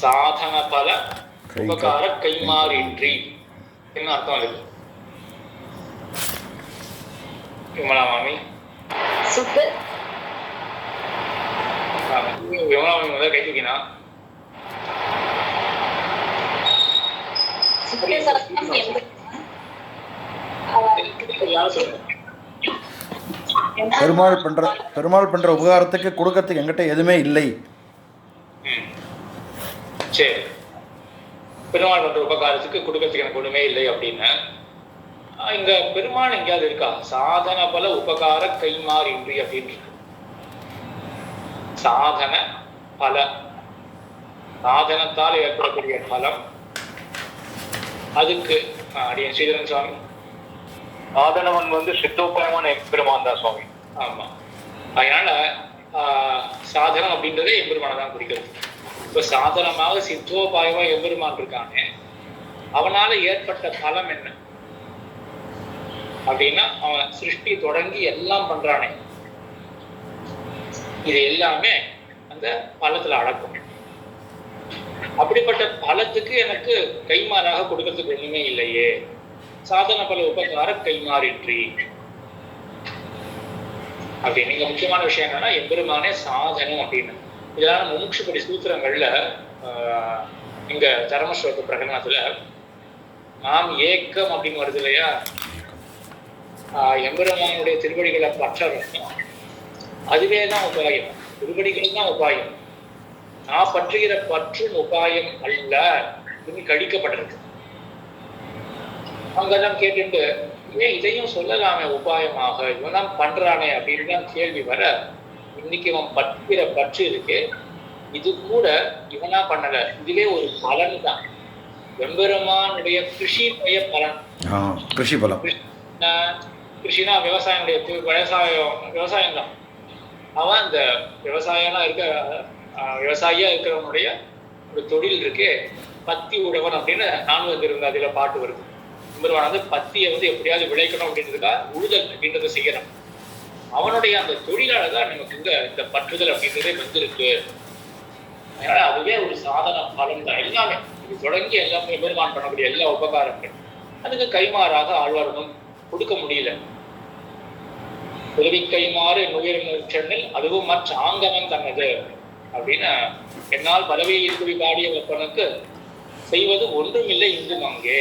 சாதன பல உபகார கைமாறின்றி. என்ன அர்த்தம் இருக்கு விமலா மாமி? விமலா மாமி முதல்ல கை தூக்கினா. பெருமாள் பண்ற உபகாரத்துக்கு கொடுக்கறதுக்கு எங்கிட்ட எதுவுமே இல்லை. சரி, பெருமாள் பண்ற உபகாரத்துக்கு கொடுக்கறதுக்கு எனக்கு ஒண்ணுமே இல்லை அப்படின்னு இங்க பெருமாள் எங்கேயாவது இருக்கா? சாதன பல உபகார கைமாறின்றி அப்படின்னு இருக்கு. சாதன பல, சாதனத்தால் ஏற்படக்கூடிய பலம், அதுக்கு அடியன் ஸ்ரீதரன் சுவாமி. சாதனவன் சித்தோபாயமான எம்பெருமான் தான் சுவாமி. ஆமா, அதனால சாதனம் அப்படின்றதே எம்பெருமானை தான் குறிக்கிறது. இப்ப சாதனமாக சித்தோபாயமா எம்பெருமான் இருக்கானே, அவனால ஏற்பட்ட பலம் என்ன அப்படின்னா, அவன் சிருஷ்டி தொடங்கி எல்லாம் பண்றானே, இது எல்லாமே அந்த பலத்துல அடக்கும். அப்படிப்பட்ட பலத்துக்கு எனக்கு கைமாறாக கொடுக்கறதுக்கு ஒண்ணுமே இல்லையே. சாதன பல உபகார கைமாறின்றி அப்படின்னு நீங்க முக்கியமான விஷயம் என்னன்னா, எம்பெருமானே சாதனம் அப்படின்னு. இதெல்லாம் முமுட்சுபடி சூத்திரங்கள்ல இங்க தர்மஸ்லோக பிரகடனத்துல நாம் ஏக்கம் அப்படின்னு வருது இல்லையா, எம்பெருமானுடைய திருவடிகளை பற்றணும், அதுவேதான் உபாயம். திருவடிகள் தான் உபாயம். நான் பற்றுகிற பற்றும் உபாயம் அல்ல கழிக்கப்பட்டிருக்கு. அங்கதான் கேட்டுட்டு ஏன் இதையும் சொல்லலாமே உபாயமாக, இவன் தான் பண்றானே அப்படின்னு தான் கேள்வி வர, இன்னைக்கு இவன் பற்றுகிற பற்று இருக்கு, இது கூட இவனா பண்ணல, இதுவே ஒரு பலன் தான். எம்பெருமானுடைய கிருஷியுடைய பலன். கிருஷி பலம். கிருஷினா விவசாயனுடைய விவசாயம் தான். அவன் அந்த விவசாயியா இருக்கிறவனுடைய ஒரு தொழில் இருக்கு, பத்தி உழவன் அப்படின்னு நான்கு இருந்த அதுல பாட்டு வருது. எம்பெருமான் பத்தியை எப்படியாவது விளைக்கணும் அப்படின்றதுக்காக உழுதல் அப்படின்றத செய்யறான். அவனுடைய அந்த தொழிலால தான் நமக்கு இந்த பற்றுதல் அப்படின்றதே வந்திருக்கு. அதனால அதுவே ஒரு சாதன பலன் தான். எல்லாமே இது தொடங்கி எல்லாமே எம்பெருமான் பண்ணக்கூடிய எல்லா உபகாரங்கள் அதுக்கு கைமாறாக ஆழ்வார்களும் கொடுக்க முடியல. உதவி கைமாறு நுயிர் சென்னில் அதுவும் மற்ற ஆங்கவன் தன்னது அப்படின்னு, என்னால் பதவியை இருக்குடி பாடிய வெப்பனுக்கு செய்வது ஒன்றும் இல்லை இன்றும் அங்கே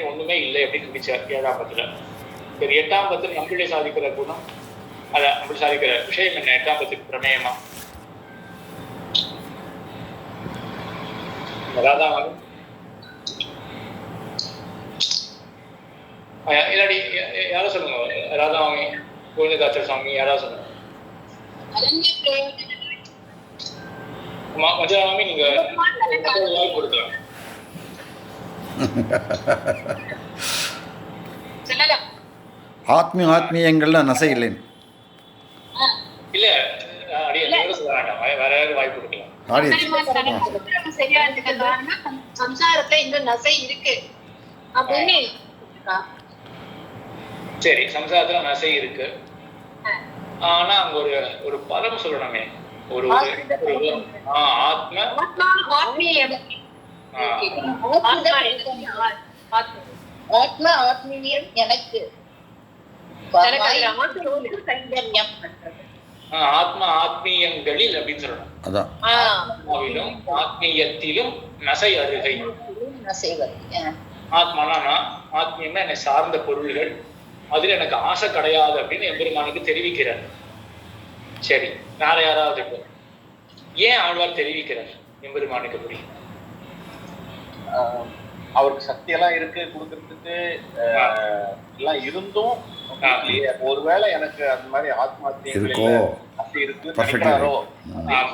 ஒண்ணுமே இல்லை அப்படின்னு முடிச்சார் 7ஆம் பத்துல. சரி, 8ஆம் பத்தில் நம்மளே சாதிக்கிற குணம், அத அப்படி சாதிக்கிற விஷயம் என்ன 8ஆம் பத்துக்கு பிரமேயமா? ராதாவாமி இல்லாடி யாரும் சொல்லுங்க. ராதாவாமி, கோவிந்ததாச்சர் சுவாமி யாராவது சொல்லுங்க. மஜாவாமி நீங்க வாய்ப்பு கொடுக்கலாம். ஆத்மீயங்கள்ல நசை இல்லைன்னு இல்ல, வேற வாய்ப்பு கொடுக்கலாம். சரியா இருக்க காரணம் சம்சாரத்துல இந்த நசை இருக்கு அப்படின்னு. சரி, சம்சாரத்துல நசை இருக்கு, ஆனா அங்க ஒரு பதம் சொல்லணுமே, ஒரு ஆத்மீயம் எனக்கு ஆத்மா ஆத்மீயங்களில் அப்படின்னு சொல்லணும். அதான் ஆத்மாவிலும் ஆத்மீயத்திலும் நசை அருகை. ஆத்மானா ஆத்மீயம்னா என்னை சார்ந்த பொருள்கள், அதுல எனக்கு ஆசை கிடையாது அப்படின்னு எம்பெருமானுக்கு தெரிவிக்கிறார். சரி, வேற யாராவது இப்போ ஏன் ஆழ்வார் தெரிவிக்கிறார் எம்பெருமானுக்கு? புரியும், அவருக்கு சக்தி எல்லாம் இருக்கு கொடுக்கறதுக்கு எல்லாம் இருந்தும் ஒருவேளை எனக்கு அந்த மாதிரி ஆத்மார்த்தி இருக்கு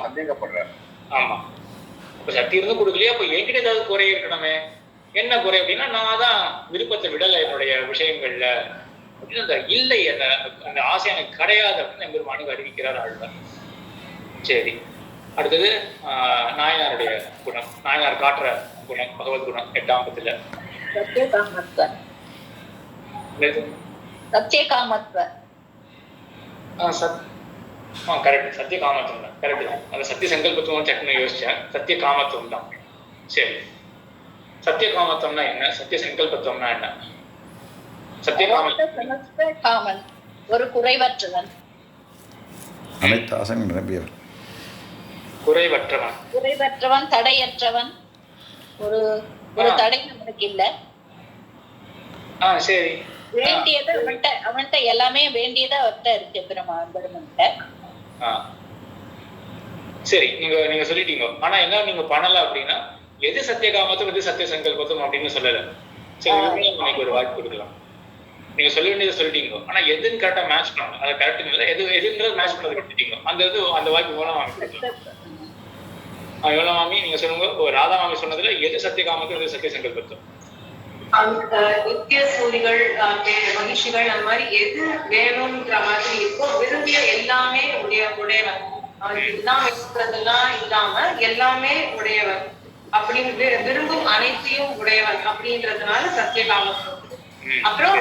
சந்தேகப்படுறாரு. ஆமா, இப்ப சக்தி இருந்தும் கொடுக்கலையா, அப்ப என்கிட்ட ஏதாவது குறை இருக்கணுமே. என்ன குறை அப்படின்னா, நான் தான் விருப்பத்தை விடலை என்னுடைய விஷயங்கள்ல அப்படின்னு, அந்த இல்லை அந்த ஆசை எனக்கு கிடையாது அப்படின்னு எம்பெருமானுக்கு அறிவிக்கிறார் ஆழ்வார். சரி, அடுத்தது நாயனாருடைய குணம், நாயனார் காட்டுற குணம், பகவத் குணம் 8ஆம் பத்துல கரெக்ட், சத்திய காமத்துவம் தான். கரெக்ட் தான், அந்த சத்திய சங்கல்பத்துவம் சட்டுன்னு யோசிச்சேன். சத்திய காமத்துவம் தான். சரி, சத்திய காமத்துவம்னா என்ன, சத்திய சங்கல்பத்துவம்னா என்ன? சத்திய காமன் ஒரு குறைவற்றவன், அனைத்து ஆசைகள் நிரம்பியவர், குறைவற்றவன், தடையற்றவன். ஒரு தடை நமக்கு இல்ல. சரி, வேண்டியது அவன்கிட்ட எல்லாமே வேண்டியது அவர்கிட்ட இருக்கு பெருமான்கிட்ட. சரி, நீங்க சொல்லிட்டீங்க. ஆனா என்ன நீங்க பண்ணல அப்படின்னா, எது சத்திய காமத்தும் எது சத்திய சங்கல்பத்தும் அப்படின்னு சொல்லல. சரி, எனக்கு ஒரு வாய்ப்பு கொடுக்கலாம். நீங்க சொல்ல வேண்டியதை சொல்லிட்டீங்க, ஆனா எதுன்னு கரெக்டா மேட்ச் பண்ணணும். அதை கரெக்ட் இல்லை, எதுன்றது மேட்ச் பண்ணது கட்டுட்டீங்க. அந்த வாய்ப்பு மூலம் வாங்கி கொடுக்கலாம். எவ்வளவு மாமி நீங்க சொல்லுங்க, ராதா மாமி சொன்னதுல எது சத்திய காமத்தும் எது சத்திய சங்கல்பத்தும்? நித்திய சூரிகள் மகிழ்ச்சிகள் அந்த மாதிரி எது வேணும்ன்ற மாதிரி இருக்கோ விரும்பிய எல்லாமே உடையவன். அவனுக்கு இதுதான் வேணுன்றதெல்லாம் இல்லாம எல்லாமே உடையவன் அப்படின்னு விரும்பும் அனைத்தையும் உடையவன் அப்படின்றதுனால சத்தியகாமம். அப்புறம்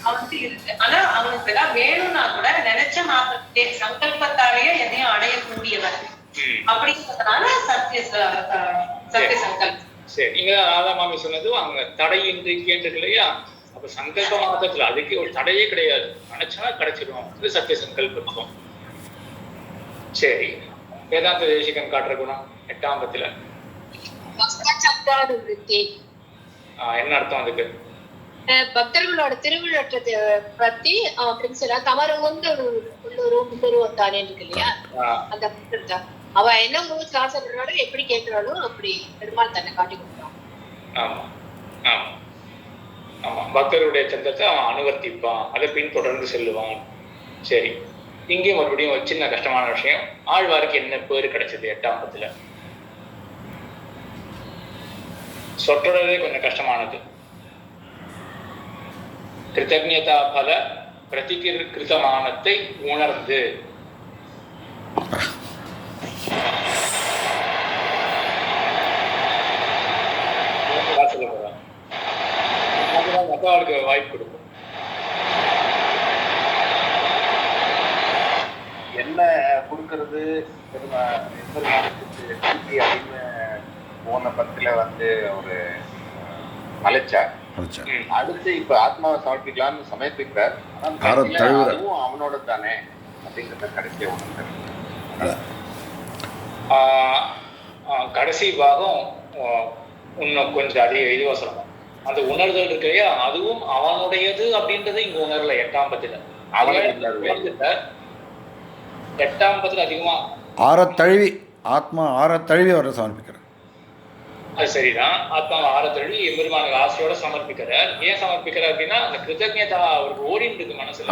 அவனுக்கு இருக்கு. ஆனா அவனுக்கு எல்லாம் வேணும்னா கூட நினைச்ச மாத்திரத்தே சங்கல்பத்தாலேயே எதையும் அடையக்கூடியவன் அப்படின்றதுனால சத்திய சங்கல்பம். சரி, இங்க ராதா மாமி சொன்னது அங்க தடையின்றி கேட்டது இல்லையா? அப்ப சங்கல்ப மாத்திரத்துல அதுக்கு ஒரு தடையே கிடையாது, நினைச்சா கிடைச்சிடும். இது சத்திய சங்கல்பம். சரி, வேதாந்த தேசிகன் காட்டுற குணம் 8ஆம் பத்துல என்ன அர்த்தம் அதுக்கு? பக்தர்களோட திருவிழத்தை பத்தி தமறு முன்னூறு இருக்கு இல்லையா? அந்த பக்தர் அவ என்ன முழுக்க ஆசைப்படுறாளோ எப்படி கேட்கிறாளோ அப்படி பெருமாள் தன்னை காட்டி கொடுத்தான். ஆமா ஆமா ஆமா, பக்தருடைய சந்தத்தை அவன் அனுவர்த்திப்பான், அதை பின்தொடர்ந்து செல்லுவான். சரி, இங்கேயும் மறுபடியும் ஒரு சின்ன கஷ்டமான விஷயம். ஆழ்வாருக்கு என்ன பேரு கிடைச்சது 8ஆம் பத்துல? சொற்றொடரே கொஞ்சம் கஷ்டமானது. கிருத்தஜ்ஞதா பல பிரதிகிருத்தமானத்தை உணர்ந்து. அப்பாவுக்கு வாய்ப்பு கொடுக்கும். என்ன கொடுக்கறது அப்படின்னு போன பத்துல ஒரு மலைச்சார். அடுத்து இப்ப ஆத்மாவை சமர்ப்பிக்கலாம்னு சமர்ப்பிக்கிறார். அதுவும் அவனோட தானே அப்படிங்கிறத கடைசியா ஒண்ணு. கடைசி பாகம் இன்னும் கொஞ்சம் அதிக இதுவா சொல்லணும். அந்த உணர்தல் இருக்கு இல்லையா, அதுவும் அவனுடையது அப்படின்றத இங்க உணரல 8ஆம் பத்துல. 8ஆம் பத்துல அதிகமா ஆறத்தழுவி ஆத்மா ஆறத்தழுவி அவரை சமர்ப்பிக்கிறார். அது சரிதான், ஆத்மாவை ஆறத்தழுவி எம்பெருமானுக்கு ஆசையோட சமர்ப்பிக்கிறார். ஏன் சமர்ப்பிக்கிறார் அப்படின்னா அந்த கிருத்தஜ்ஞதா அவருக்கு ஓடிட்டு இருக்கு மனசுல.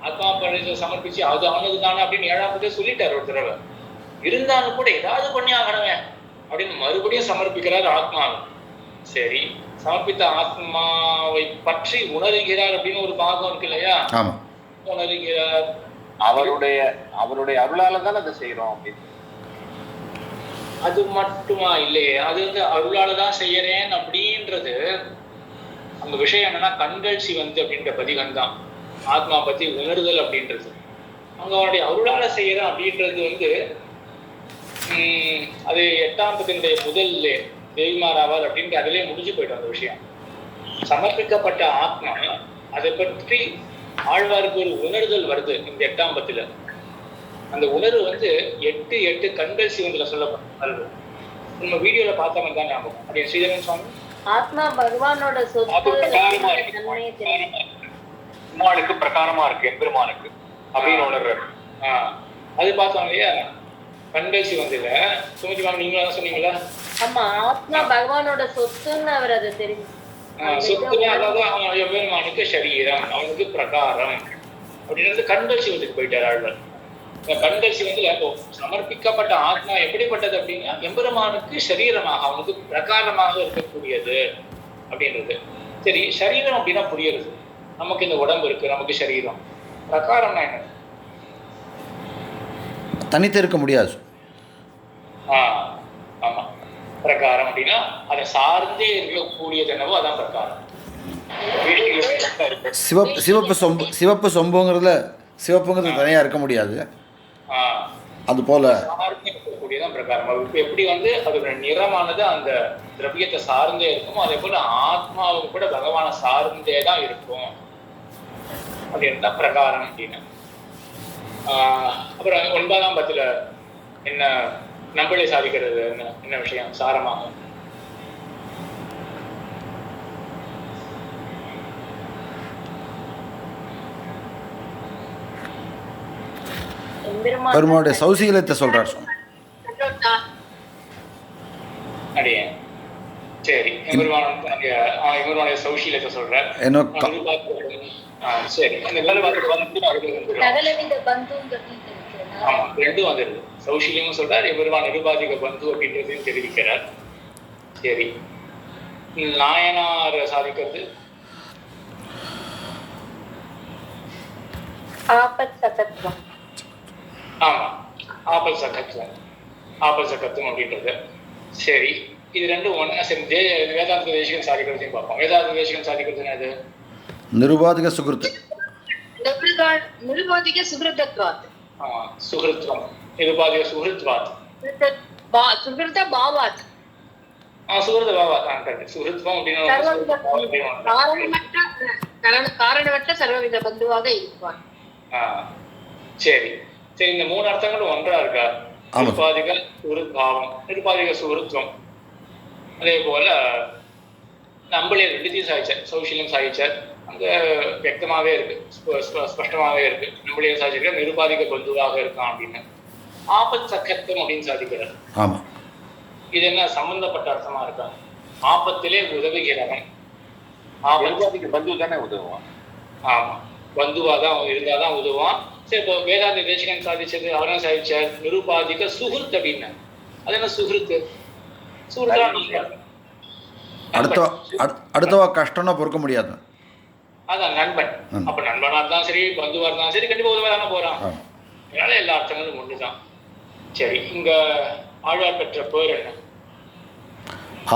ஆத்மா பரிசை சமர்ப்பிச்சு அது அவனுக்கு தானே அப்படின்னு 7ஆம் பத்தி சொல்லிட்டார் ஒரு தடவை. இருந்தாலும் கூட ஏதாவது பண்ணி ஆகணுமே அப்படின்னு மறுபடியும் சமர்ப்பிக்கிறார் ஆத்மாவை. சரி, சமர்ப்பித்த ஆத்மாவை பற்றி உணர்கிறார் அப்படின்னு ஒரு பாகம் இருக்கு இல்லையா? உணர்கிறார். அவருடைய அருளால தான் அதை செய்யறோம் அப்படின்னு. அது மட்டுமா இல்லையே, அது அருளாலதான் செய்யறேன் அப்படின்றது அந்த விஷயம் என்னன்னா கண்கள் சிவந்து அப்படின்ற பதிகம் தான் ஆத்மா பத்தி உணர்தல் அப்படின்றது. அங்க அவனுடைய அருளால செய்யறேன் அப்படின்றது அது 8ஆம் பத்தினுடைய முதல்ல தேவிமாராவார் அப்படின்ட்டு அதிலே முடிஞ்சு போயிடும் அந்த விஷயம். சமர்ப்பிக்கப்பட்ட ஆத்மா அதை பற்றி ஆழ்வாருக்கு ஒரு உணர்தல் வருது இந்த 8ஆம் பத்துல. அந்த உணர்வு 8 கண்கள் சிவந்துல சொல்லப்படுது. நம்ம வீடியோல பார்த்த மாதிரி தான் ஞாபகம். அப்படியே ஸ்ரீதரன் சுவாமி ஆத்மா பகவானோட சொத்து பெருமாளுக்கு பிரகாரமா இருக்கு எம்பெருமானுக்கு அப்படின்னு உணர்றாரு. அது பார்த்தோம் இல்லையா கண்கள் சிவந்துல. சுமதி மாமி நீங்களும் சொன்னீங்களா? ஆமா, ஆத்மா பகவானோட சொத்துன்னு அவர் அதை தெரியும். சொத்துனா அதாவது அவன் எம்பெருமானுக்கு சரீரம், அவனுக்கு பிரகாரம் அப்படின்றது கண்கள் சிவத்துக்கு போயிட்டார் ஆழ்வார். கண்கள் சிவத்துல சமர்ப்பிக்கப்பட்ட ஆத்மா எப்படிப்பட்டது அப்படின்னா எம்பெருமானுக்கு சரீரமாக அவனுக்கு பிரகாரமாக இருக்கக்கூடியது அப்படின்றது. சரி, சரீரம் அப்படின்னா புரியுறது. நமக்கு இந்த உடம்பு இருக்கு, நமக்கு சரீரம். பிரகாரம்னா என்ன? தனித்து இருக்க முடியாது. ஆமா, பிரகாரம் அப்படின்னா அதை சார்ந்தே இருக்கக்கூடியது என்னவோ அதான் பிரகாரம். சிவப்பு சொம்புங்கிறதுல சிவப்புங்கிறது தனியா இருக்க முடியாது. அது போல இருக்கக்கூடியதான் பிரகாரம். எப்படி அதோட நிறமானது அந்த திரவியத்தை சார்ந்தே இருக்கும், அதே போல ஆத்மாவுக்கு கூட பகவானை சார்ந்தே தான் இருக்கும் அப்படின்னு தான் பிரகாரம் அப்படின்னு. அப்புறம் 9ஆம் பத்துல என்ன நம்மளே சாதிக்கிறது என்ன விஷயம் சாரமாக? பெருமாளுடைய சௌசீலத்தை சொல்றார். அடியே சரி, எம்பெருமானுடைய சௌசீலத்தை சொல்றார். சரி, ரெண்டும் வந்துருது. சௌசீலியமும் சொல்றார், எம்பெருமான் நிருபாதிக பந்து அப்படின்றதையும் தெரிவிக்கிறார். சரி, நாயனார் சாதிக்கிறது ஆபத் சகத்வம். ஆமா, ஆபல் சகத்துவம், ஆபல் சகத்துவம் அப்படின்றது. சரி, இது ரெண்டும் ஒண்ணா சேர்ந்து வேதாந்த தேசிகன் சாதிக்கிறதையும் பார்ப்போம். வேதாந்த தேசிகன் சாதிக்கிறது அது நிருபாதிக சுகிருத்து. நிருபாதிக சுகிருதத்வாத். சுகிருத்வம், நிருபாதிக சுகிருத்வாத், சுகிருத பாவாத். சுகிருத பாவாத். கரெக்ட். சுகிருத்வம் காரணமற்ற சர்வவித பந்துவாக இருப்பான். சரி சரி, இந்த 3 அர்த்தங்களும் ஒன்றா இருக்கா? நிருபாதிக சுகிருத் பாவம், நிருபாதிக சுகிருத்வம். அதே போல நம்மளே 2த்தையும் சாதிச்சார். சௌஷியம் சாதிச்சார், அங்க வியக்தமாவே இருக்கு, ஸ்பஷ்டமாவே இருக்கு. நம்மளே சாதிச்சிருக்க நிருபாதிக பந்துவாக இருக்கான் அப்படின்னு. ஆபத் சக்கத்தம் அப்படின்னு சாதிக்கிறார். ஆமா, இது என்ன சம்பந்தப்பட்ட அர்த்தமா இருக்கா? ஆபத்திலே உதவுகிறவன். பந்து தானே உதவுவான். ஆமா, பந்துவாதான் இருந்தாதான் உதவுவான். சரி, இப்போ வேதாந்த தேசிகன் சாதிச்சது அவரும் சாதிச்சார் நிருபாதிக சுகிருத் அப்படின்னா. அது என்ன சுகிருத்து? அடுத்தவா கஷ்டம்னா பொறுக்க முடியாது. அதான் நண்பன். அப்ப நண்பனா இருந்தாலும் சரி, பந்துவா இருந்தாலும் சரி, கண்டிப்பா உதவ தானே போறான். அதனால எல்லா அர்த்தங்களும் ஒண்ணுதான். சரி, இங்க ஆழ்வார் பெற்ற பேர் என்ன?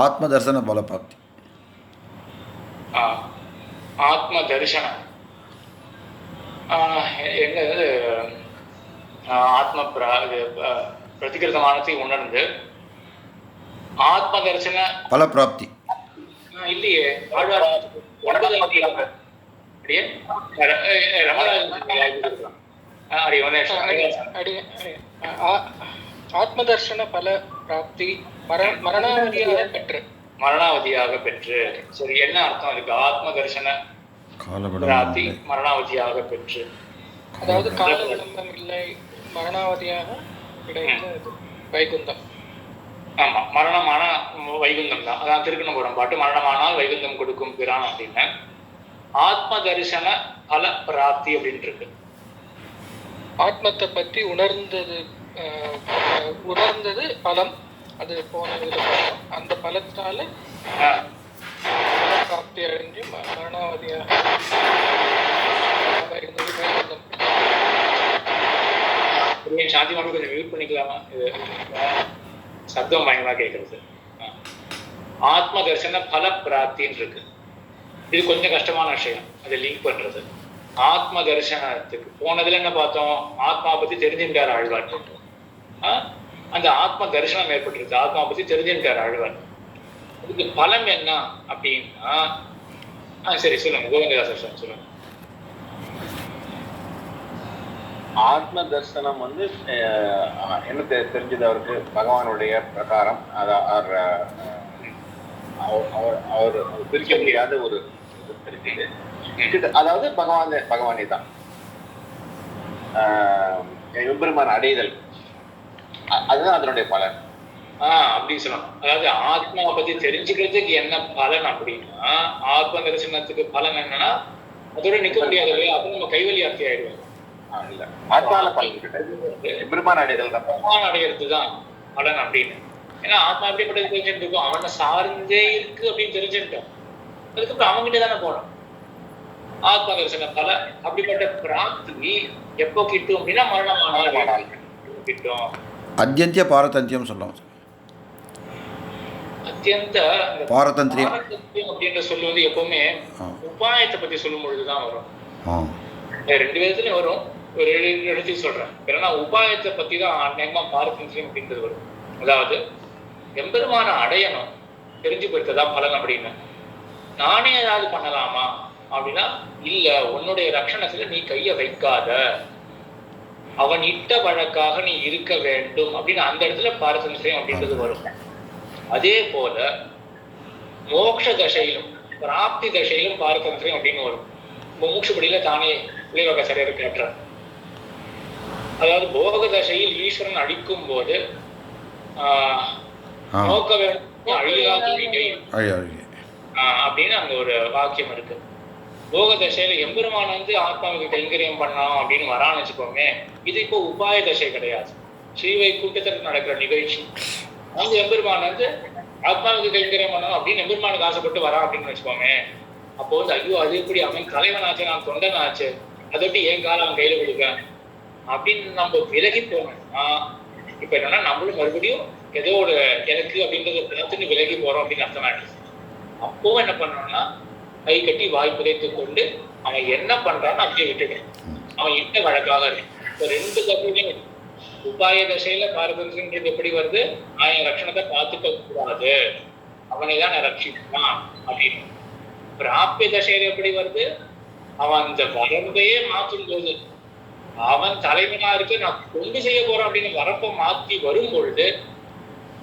ஆத்ம தர்சன பலபாப்தி. ஆத்ம தரிசனம். என்னது? ஆத்ம பிரதிகிருதமானத்தை உணர்ந்து ஆத்ம தரிசன பலப்பிராப்தி. இல்லையே, ஆழ்வார் 9 ஆத்ம தர்சன பல பிராப்தி மரணாவதியாக பெற்று. மரணாவதியாக பெற்று. சரி, என்ன அர்த்தம் அதுக்கு? ஆத்ம தரிசன பிராப்தி மரணாவதியாக பெற்று. அதாவது கால விளம்பம் இல்லை, மரணாவதியாக கிடைத்த வைகுந்தம். ஆமா, மரணமான வைகுந்தம் தான். அதான் திருக்கணபுரம் பாட்டு, மரணமானால் வைகுந்தம் கொடுக்கும் பிரான் அப்படின்னு. ஆத்ம தரிசன பல பிராப்தி அப்படின்னு இருக்கு. ஆத்மத்தை பற்றி உணர்ந்தது பலம். அது போனது அந்த பலத்தினால பிராப்தி அடைஞ்சு மரணாவதியாக வைகுந்தம். சாந்தி மாமி கொஞ்சம் மியூட் பண்ணிக்கலாமா? இது சப்தம் பயங்கரமா கேட்கறது. ஆத்ம தரிசன பல பிராப்தின்னு இருக்கு. இது கொஞ்சம் கஷ்டமான விஷயம், அதை லிங்க் பண்றது. ஆத்ம தரிசனத்துக்கு போனதுல என்ன பார்த்தோம்? ஆத்மா பத்தி தெரிஞ்சுட்டார் ஆழ்வார். அந்த ஆத்ம தரிசனம் ஏற்பட்டிருக்கு, ஆத்மா பத்தி தெரிஞ்சுட்டார் ஆழ்வார். இதுக்கு பலம் என்ன அப்படின்னா, சரி சொல்லுங்க கோவிந்ததாசர் சார் சொல்லுங்க. ஆத்ம தரிசனம் வந்து என்ன தெரிஞ்சது அவருக்கு? பகவானுடைய பிரகாரம் அவர் பிரிக்க முடியாத ஒரு தெரிஞ்சது. அதாவது பகவானே தான் எம்பெருமான் அடைதல். அதுதான் அதனுடைய பலன். அப்படின்னு சொல்லலாம். அதாவது ஆத்மாவை பத்தி தெரிஞ்சுக்கிறதுக்கு என்ன பலன் அப்படின்னா, ஆத்ம தரிசனத்துக்கு பலன் என்னன்னா அதோட நிக்க முடியாது இல்லையா? அப்ப நம்ம கைவலி அர்த்தி ஆயிடுவோம். ஆத்மால பலன் பெருமான் அடைதல் தான். பெருமான் அடையிறது தான் பலன் அப்படின்னு. ஏன்னா ஆத்மா எப்படிப்பட்டது தெரிஞ்சுட்டு இருக்கும், அவனை சார்ந்தே இருக்கு அப்படின்னு தெரிஞ்சுட்டோம். அதுக்கப்புறம் அவங்ககிட்ட தானே போனோம். ஆத்ம தரிசன பல அப்படிப்பட்ட பிராப்தி எப்போ கிட்டும் அப்படின்னா மரணமான கிட்டும். அத்தியந்திய பாரதந்தியம் சொல்லலாம். அத்தியந்த பாரதந்தியம் அப்படின்ற சொல்லு வந்து எப்பவுமே உபாயத்தை பத்தி சொல்லும் பொழுதுதான் வரும். 2 விதத்துலயும் வரும். ஒரு இடத்தையும் சொல்றேன். ஏன்னா உபாயத்தை பத்தி தான் அநேகமா பாரதந்தியம் அப்படின்றது வரும். அதாவது எம்பெருமான அடையணும், தெரிஞ்சு போயிட்டதான் பலன் அப்படின்னு. நானே ஏதாவது பண்ணலாமா அப்படின்னா இல்ல, உன்னுடைய ரட்சணத்துல நீ கைய வைக்காத, அவன் இட்ட வழக்காக நீ இருக்க வேண்டும் அப்படின்னு அந்த இடத்துல பாரதந்தியம் அப்படின்றது வரும். அதே போல மோட்ச தசையிலும் பிராப்தி தசையிலும் பாரதந்தியம் அப்படின்னு வரும். மோட்சப்படியில தானே விளைவாக சரியாக கேட்டுற. அதாவது போக தசையில் ஈஸ்வரன் அடிக்கும் போது நோக்க வேண்டும் அழியாத அப்படின்னு அங்க ஒரு வாக்கியம் இருக்கு. போக தசையில எம்பெருமான் வந்து ஆத்மாவுக்கு கைங்கரியம் பண்ணலாம் அப்படின்னு வரான்னு வச்சுக்கோங்க. இது இப்போ உபாய தசை கிடையாது, ஸ்ரீவை கூட்டத்தில் நடக்கிற நிகழ்ச்சி. அந்த எம்பெருமான் வந்து ஆத்மாவுக்கு கைங்கரியம் பண்ணணும் அப்படின்னு எம்பெருமானுக்கு ஆசைப்பட்டு வரான் அப்படின்னு வச்சுக்கோமே, அப்போ வந்து ஐயோ அது எப்படி அவன் தலைவன் ஆச்சு, நான் தொண்டன் ஆச்சு, அதை எப்படி என் காலம் அவன் கையில கொடுப்பேன் அப்படின்னு நம்ம விலகி போனோம்னா, இப்ப என்னன்னா நம்மளும் மறுபடியும் ஏதோ ஒரு எனக்கு அப்படின்றத பார்த்துன்னு விலகி போறோம் அப்படின்னு அர்த்தம் ஆயிடுச்சு. அப்போ என்ன பண்ணோம்னா கை கட்டி வாய் புதைத்து கொண்டு அவன் என்ன பண்றான்னு அப்படியே விட்டுடும். அவன் என்ன வழக்காக இருக்கு. இப்போ 2 தப்புலையும் உபாய தசையில பாரதன்றது எப்படி வருது, நான் என் ரட்சணத்தை பார்த்துக்க கூடாது, அவனை தான் நான் ரட்சிப்பான் அப்படின்னு. பிராபிய தசையில எப்படி வருது, அவன் அந்த வரம்பையே மாற்றும் போது அவன் தலைவனா இருக்கு, நான் கொண்டு செய்ய போறேன் அப்படின்னு வரப்பை மாற்றி வரும் பொழுது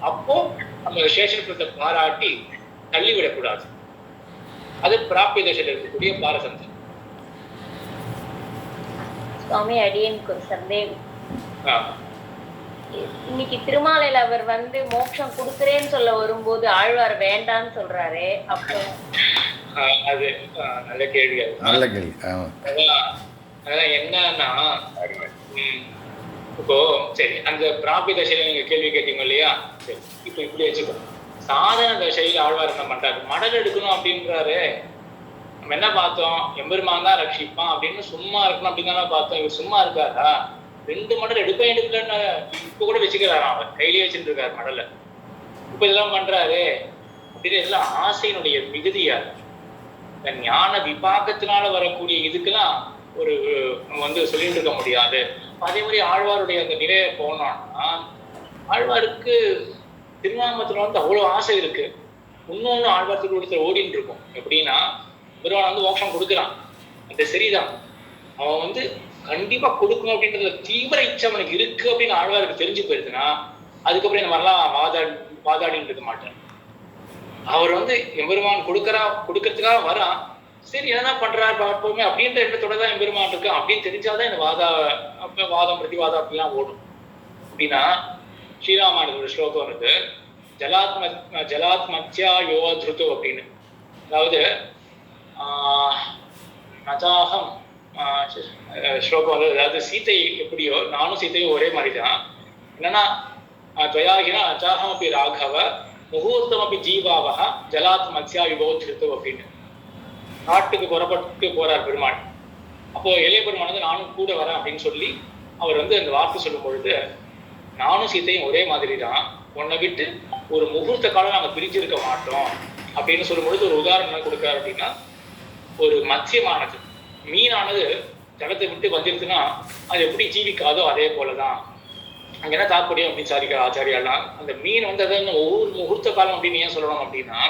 அப்போ நம்ம சேஷனத்தை பாராட்டி தள்ளிவிடக்கூடாது. அது பிராபிய தசையில இருக்கக்கூடிய பாரதந்திரம். சுவாமி, அடியனுக்கு ஒரு சந்தேகம். இன்னைக்கு திருமாலையில அவர் வந்து மோட்சம் கொடுக்குறேன்னு சொல்ல வரும்போது ஆழ்வார் வேண்டான்னு சொல்றாரு. அப்போ அது நல்ல கேள்வி. நல்ல கேள்வி. அதான் என்னன்னா, இப்போ சரி அந்த பிராபிய தசையில நீங்க கேள்வி கேட்டீங்க இல்லையா, சரி இப்போ இப்படி வச்சுக்கோ. சாதன தசையில் ஆழ்வார் என்ன பண்றாரு, மடல் எடுக்கணும் அப்படின்றாரு. நம்ம என்ன பார்த்தோம், எம்பெருமான் தான் ரட்சிப்பான் அப்படின்னு சும்மா இருக்கணும் அப்படின்னு தானே பார்த்தோம். இவர் சும்மா இருக்காரா, 2 மடல் எடுக்கலன்னு இப்ப கூட வச்சுக்கிறாராம். அவர் கையிலேயே வச்சுட்டு இருக்காரு மடலை. இப்ப இதெல்லாம் பண்றாரு அப்படின்னு எல்லாம் ஆசையினுடைய மிகுதியா, ஞான விபாகத்தினால வரக்கூடிய இதுக்கெல்லாம் ஒரு வந்து சொல்லிட்டு இருக்க முடியாது. அதே மாதிரி ஆழ்வாருடைய அந்த நிலையை போனோம்னா, ஆழ்வாருக்கு திருநாமத்துல வந்து அவ்வளவு ஆசை இருக்கு. இன்னொன்னு ஆழ்வார் திருவிடத்துல ஓடின்னு இருக்கும். எப்படின்னா, பெருமான் வந்து மோட்சம் கொடுக்குறான், அது சரிதான், அவன் வந்து கண்டிப்பா கொடுக்கணும் அப்படின்றதுல தீவிர இச்சை அவனுக்கு இருக்கு அப்படின்னு ஆழ்வாருக்கு தெரிஞ்சு போயிருதுன்னா, அதுக்கப்புறம் இந்த மாதிரிலாம் வாதாடின்னு இருக்க மாட்டார். அவர் வந்து எம்பெருமான் கொடுக்கறதுக்காக வரான், சரி என்னதான் பண்றாரு பார்ப்போமே அப்படின்ற எண்ணத்தோட தான் எம்பெருமான் இருக்கு அப்படின்னு தெரிஞ்சாதான் இந்த வாதம் பிரதிவாதம் அப்படிலாம் ஓடும். அப்படின்னா ஸ்ரீராமானுக்கு ஒரு ஸ்லோகம் வருது, ஜலாத்மத்யா யோத்ருதோ அப்படின்னு. அதாவது நஜாகம் ஸ்லோகம் வந்து, அதாவது சீத்தை எப்படியோ நானும் சீத்தையும் ஒரே மாதிரி தான். என்னன்னா துவயாகினா அச்சாகம் அப்படி ராகவ முகூர்த்தம் அப்படி ஜீவாவா ஜலாத்மத்யா யோத்ருதோ அப்படின்னு. நாட்டுக்கு புறப்பட்டு போறார் பெருமாள். அப்போ இளைய பெருமாள் வந்து நானும் கூட வரேன் அப்படின்னு சொல்லி அவர் வந்து அந்த வார்த்தை சொல்லும் பொழுது, நானும் சீத்தையும் ஒரே மாதிரி தான், உன்னை விட்டு ஒரு முகூர்த்த காலம் நாங்கள் பிரிச்சிருக்க மாட்டோம் அப்படின்னு சொல்லும் பொழுது ஒரு உதாரணம் என்ன கொடுக்குறாரு அப்படின்னா, ஒரு மத்யமானது மீனானது ஜலத்தை விட்டு வந்துருச்சுன்னா அது எப்படி ஜீவிக்காதோ அதே போலதான். அங்க என்ன தாற்பயம் அப்படின்னு சாரிக்கிற ஆச்சாரியாலாம், அந்த மீன் வந்து அதை ஒவ்வொரு முகூர்த்த காலம் அப்படின்னு ஏன் சொல்லணும் அப்படின்னா,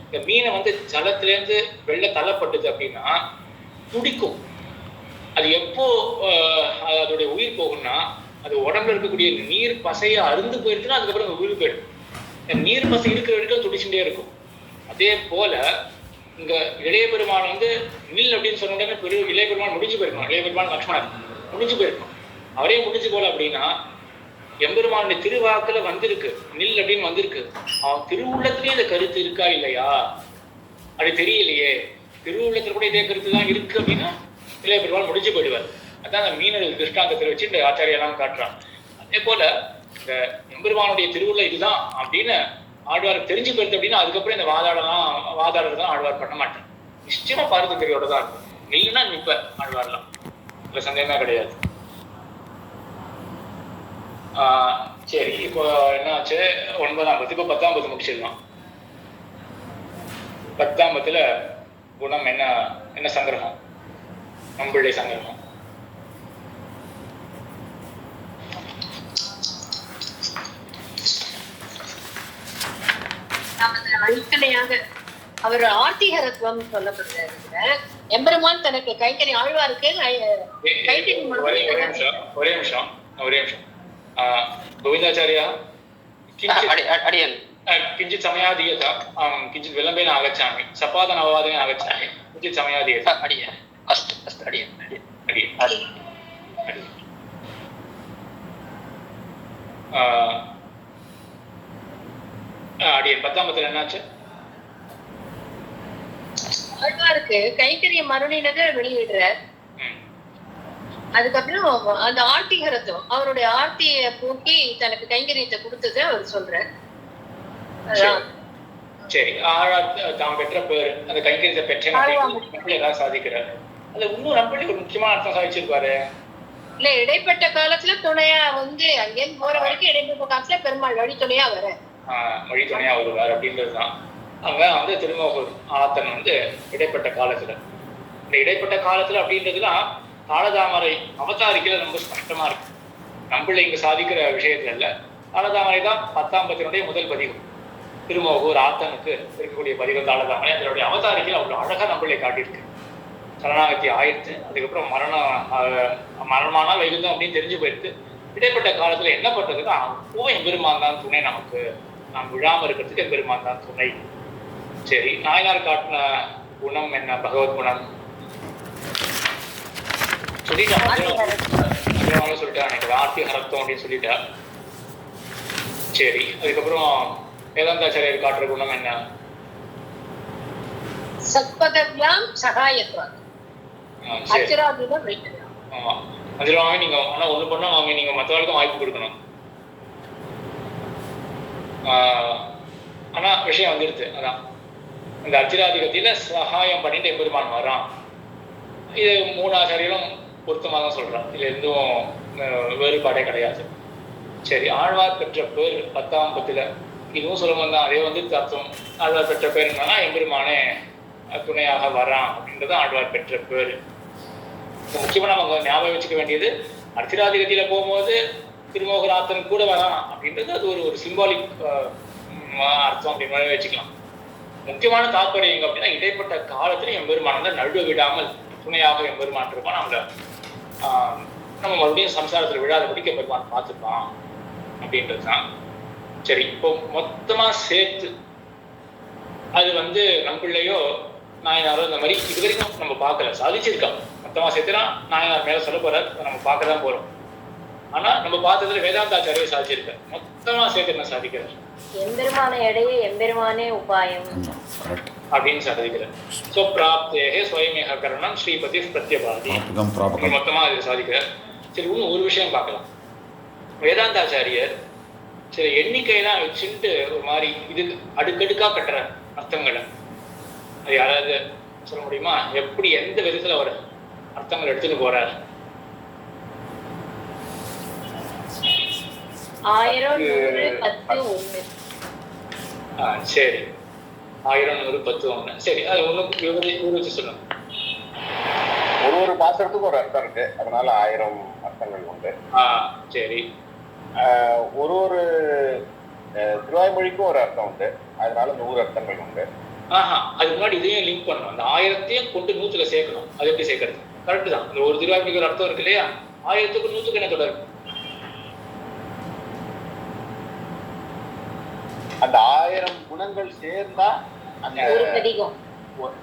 இந்த மீனை வந்து ஜலத்திலேருந்து வெள்ள தள்ளப்பட்டது அப்படின்னா துடிக்கும். அது எப்போ அதோடைய உயிர் போகும்னா, அது உடம்புல இருக்கக்கூடிய நீர் பசைய அருந்து போயிருச்சுன்னா அதுக்கப்புறம் உயிர் போயிடும். நீர் பசை இருக்கிற வரைக்கும் துடிச்சுட்டே இருக்கும். அதே போல இங்க இளைய பெருமான் வந்து நில் அப்படின்னு சொன்ன உடனே இளைய பெருமான் முடிஞ்சு போயிருக்கணும். இளைய பெருமான் லக்ஷ்மணன் முடிஞ்சு போயிருக்கணும். அவரே முடிஞ்சு போல அப்படின்னா, எம்பெருமானுடைய திருவாக்குல வந்திருக்கு நில் அப்படின்னு வந்திருக்கு, அவன் திருவுள்ளத்திலேயே இந்த கருத்து இருக்கா இல்லையா அது தெரியலையே. திருவுள்ளத்துல கூட இதே கருத்து தான் இருக்கு அப்படின்னா இளைய பெருமாள் முடிஞ்சு போயிடுவார். அதான் அந்த மீனல் திருஷ்டாந்தத்தில் வச்சு இந்த ஆச்சாரியெல்லாம் காட்டுறான். அதே போல இந்த எம்பெருமானுடைய திருவுள்ள இதுதான் அப்படின்னு ஆழ்வாருக்கு தெரிஞ்சு போயிருது அப்படின்னா அதுக்கப்புறம் இந்த வாதாடலாம் ஆழ்வார் பண்ண மாட்டேன். நிச்சயமா பாரதந்திரியோட தான் இருக்கும். இல்லைன்னா நிற்ப ஆழ்வார்லாம், இதுல சந்தேகமே கிடையாது. சரி, இப்போ என்ன ஆச்சு, 9ஆம் இப்போ 10ஆம் முடிச்சிடலாம். 10ஆம் குணம் என்ன சங்கிரகம், நம்மளுடைய சங்கிரகம். அடிப்படையாக அவர் ஆர்த்திகரத்துவம் சொல்லப்படுறாரு. எம்பெருமான் தனக்கு கைங்கரி ஆழ்வாருக்கு ஒரே நிமிஷம் गोविन्दाचार्य किञ्चित् समयः दीयताम्, अहं किञ्चित् विलम्बेन आगच्छामि, सपादनववादने आगच्छामि, किञ्चित् समयः दीयताम्. अस्तु अस्तु அடியன் 10ஆம் என்னாச்சு, ஆழ்வாருக்கு கைங்கரிய மருளினதை வெளியிடுறார். அதுக்கப்புறம் அந்த ஆர்த்திகரத்துவம் அவருடைய ஆர்த்தியை போக்கி தனக்கு கைங்கரியத்தை கொடுத்ததை அவர் சொல்றார். சரி, ஆழ்வார் தாம் பெற்ற பேர் அந்த கைங்கரியத்தை பெற்றேன் அப்படின்னு ஏதாவது சாதிக்கிறார். அது இன்னும் நம்மளே ஒரு முக்கியமான அர்த்தம் சாதிச்சிருப்பாரு. இல்ல, இடைப்பட்ட காலத்துல துணையா வந்து அங்கேருந்து போற வரைக்கும் இடைப்பட்ட காலத்துல பெருமாள் வழித்துணையா வர வழித்துணையா வருவார் அப்படின்றதுதான். அங்க வந்து திருமோகூர் ஆத்தன் வந்து இடைப்பட்ட காலத்துல, இந்த இடைப்பட்ட காலத்துல அப்படின்றதுலாம் காலதாமரை அவதாரிக்கல ரொம்ப ஸ்பஷ்டமா இருக்கு. நம்மள இங்க சாதிக்கிற விஷயத்துல இல்ல, காலதாமரை தான் 10ஆம் பத்தினுடைய முதல் பதிகம். திருமோகூர் ஆத்தனுக்கு இருக்கக்கூடிய பதிகம் காலதாமரை. அதனுடைய அவதாரிக்கல அவ்வளவு அழகா நம்மளை காட்டியிருக்கு. சரணாகதி ஆயிடுச்சு, அதுக்கப்புறம் மரணமானால் வைகுந்தம் அப்படின்னு தெரிஞ்சு போயிருக்கு. இடைப்பட்ட காலத்துல என்ன பண்றதுன்னா அப்பவும் எம்பெருமான் தான் துணை, நமக்கு நாம் விழாம இருக்கிறதுக்கு எம்பெருமான் தான் துணை. சரி, நாயனார் காட்டின குணம் என்ன? பகவத் குணம் சொல்லிட்டா, எனக்கு ஆர்த்தி ஹரத்தம் அப்படின்னு சொல்லிட்டா. சரி, அதுக்கப்புறம் வேதாந்தாச்சாரியர் காட்டுற குணம் என்ன? சத்பதவ்யாம் சகாயத்வம். ஆமா, அதில் நீங்க ஆனா ஒண்ணு பண்ணா வாங்க, நீங்க மற்றவர்களுக்கும் வாய்ப்பு கொடுக்கணும். ஆனா விஷயம் வந்துடுது. அதான் இந்த அர்ச்சிராதிகத்தில சகாயம் பண்ணிட்டு எம்பெருமான் வரான். இது 3 ஆச்சாரியரும் பொருத்தமா தான் சொல்றான். இதுல எதுவும் வேறுபாடே கிடையாது. சரி, ஆழ்வார் பெற்ற பேர் 10ஆம் பத்துல இதுவும் சுலபம் தான். அதே வந்து தத்துவம். ஆழ்வார் பெற்ற பேர் என்னன்னா எம்பெருமானே துணையாக வரான் அப்படின்றது ஆழ்வார் பெற்ற பேர். முக்கியமா நம்ம ஞாபகம் வச்சுக்க வேண்டியது, அர்ச்சிராதிகத்தில போகும்போது திருமோகராத்தன் கூட வரான் அப்படின்றது அது ஒரு சிம்பாலிக் அர்த்தம் அப்படின்னு வச்சுக்கலாம். முக்கியமான தாற்பயம் எங்க அப்படின்னா, இடைப்பட்ட காலத்துல எம்பெருமான் தான் நழுவ விடாமல் துணையாக எம்பெருமான் இருப்பான். நம்ம மறுபடியும் சம்சாரத்தில் விழாதபடிக்கு எம்பெருமான் பார்த்துப்பான் அப்படின்றது தான். சரி, இப்போ மொத்தமா சேர்த்து அது வந்து நம்மளையோ நாயனாரோ இந்த மாதிரி இது வரைக்கும் நம்ம பார்க்கல, சாதிச்சிருக்கோம். மொத்தமா சேர்த்துனா நாயனார் மேல சொல்ல போறார், நம்ம பார்க்க தான் போறோம். ஆனா நம்ம பார்த்ததுல வேதாந்தாச்சாரியர் சாதிச்சிருக்க. மொத்தமா சேர்த்து என்ன சாதிக்கிறார்? எம்பெருமான இடையே எம்பெருமானே உபாயம் அப்படின்னு சாதிக்கிறார். சோ பிராப்தேகே ஸ்வயமேக கரணம் ஸ்ரீபதி பிரத்யபாதி மொத்தமா அது சாதிக்கிறார். சரி, இன்னும் ஒரு விஷயம் பார்க்கலாம். வேதாந்தாச்சாரியர் சில எண்ணிக்கையெல்லாம் வச்சுட்டு ஒரு மாதிரி இது அடுக்கடுக்கா கட்டுற அர்த்தங்களை, அது யாராவது சொல்ல முடியுமா? எப்படி எந்த விதத்துல அவர் அர்த்தங்கள் எடுத்துட்டு போறார்? 1000 100 10 1. சரி, 1000 100 10 1. சரி, அது ஒன்றும் விவரிச்சு சொல்லுங்க. ஒரு பாசுரத்துக்கு ஒரு அர்த்தம் இருக்கு, அதனால 1000 அர்த்தங்கள் உண்டு. சரி, ஒரு திருவாய்மொழிக்கும் ஒரு அர்த்தம் உண்டு, அதனால 100 அர்த்தங்கள் உண்டு. அதுக்கு முன்னாடி இதையும் லிங்க் பண்ணணும். அந்த 1000ஐயும் கொண்டு 100ல சேர்க்கணும். அது எப்படி சேர்க்கறது? கரெக்ட் தான். இந்த ஒரு திருவாய்மொழிக்கு ஒரு அர்த்தம் இருக்கு இல்லையா? 1000க்கு 100க்கு என்ன தொடர்பு? அந்த 1000 குணங்கள் சேர்ந்தா அந்த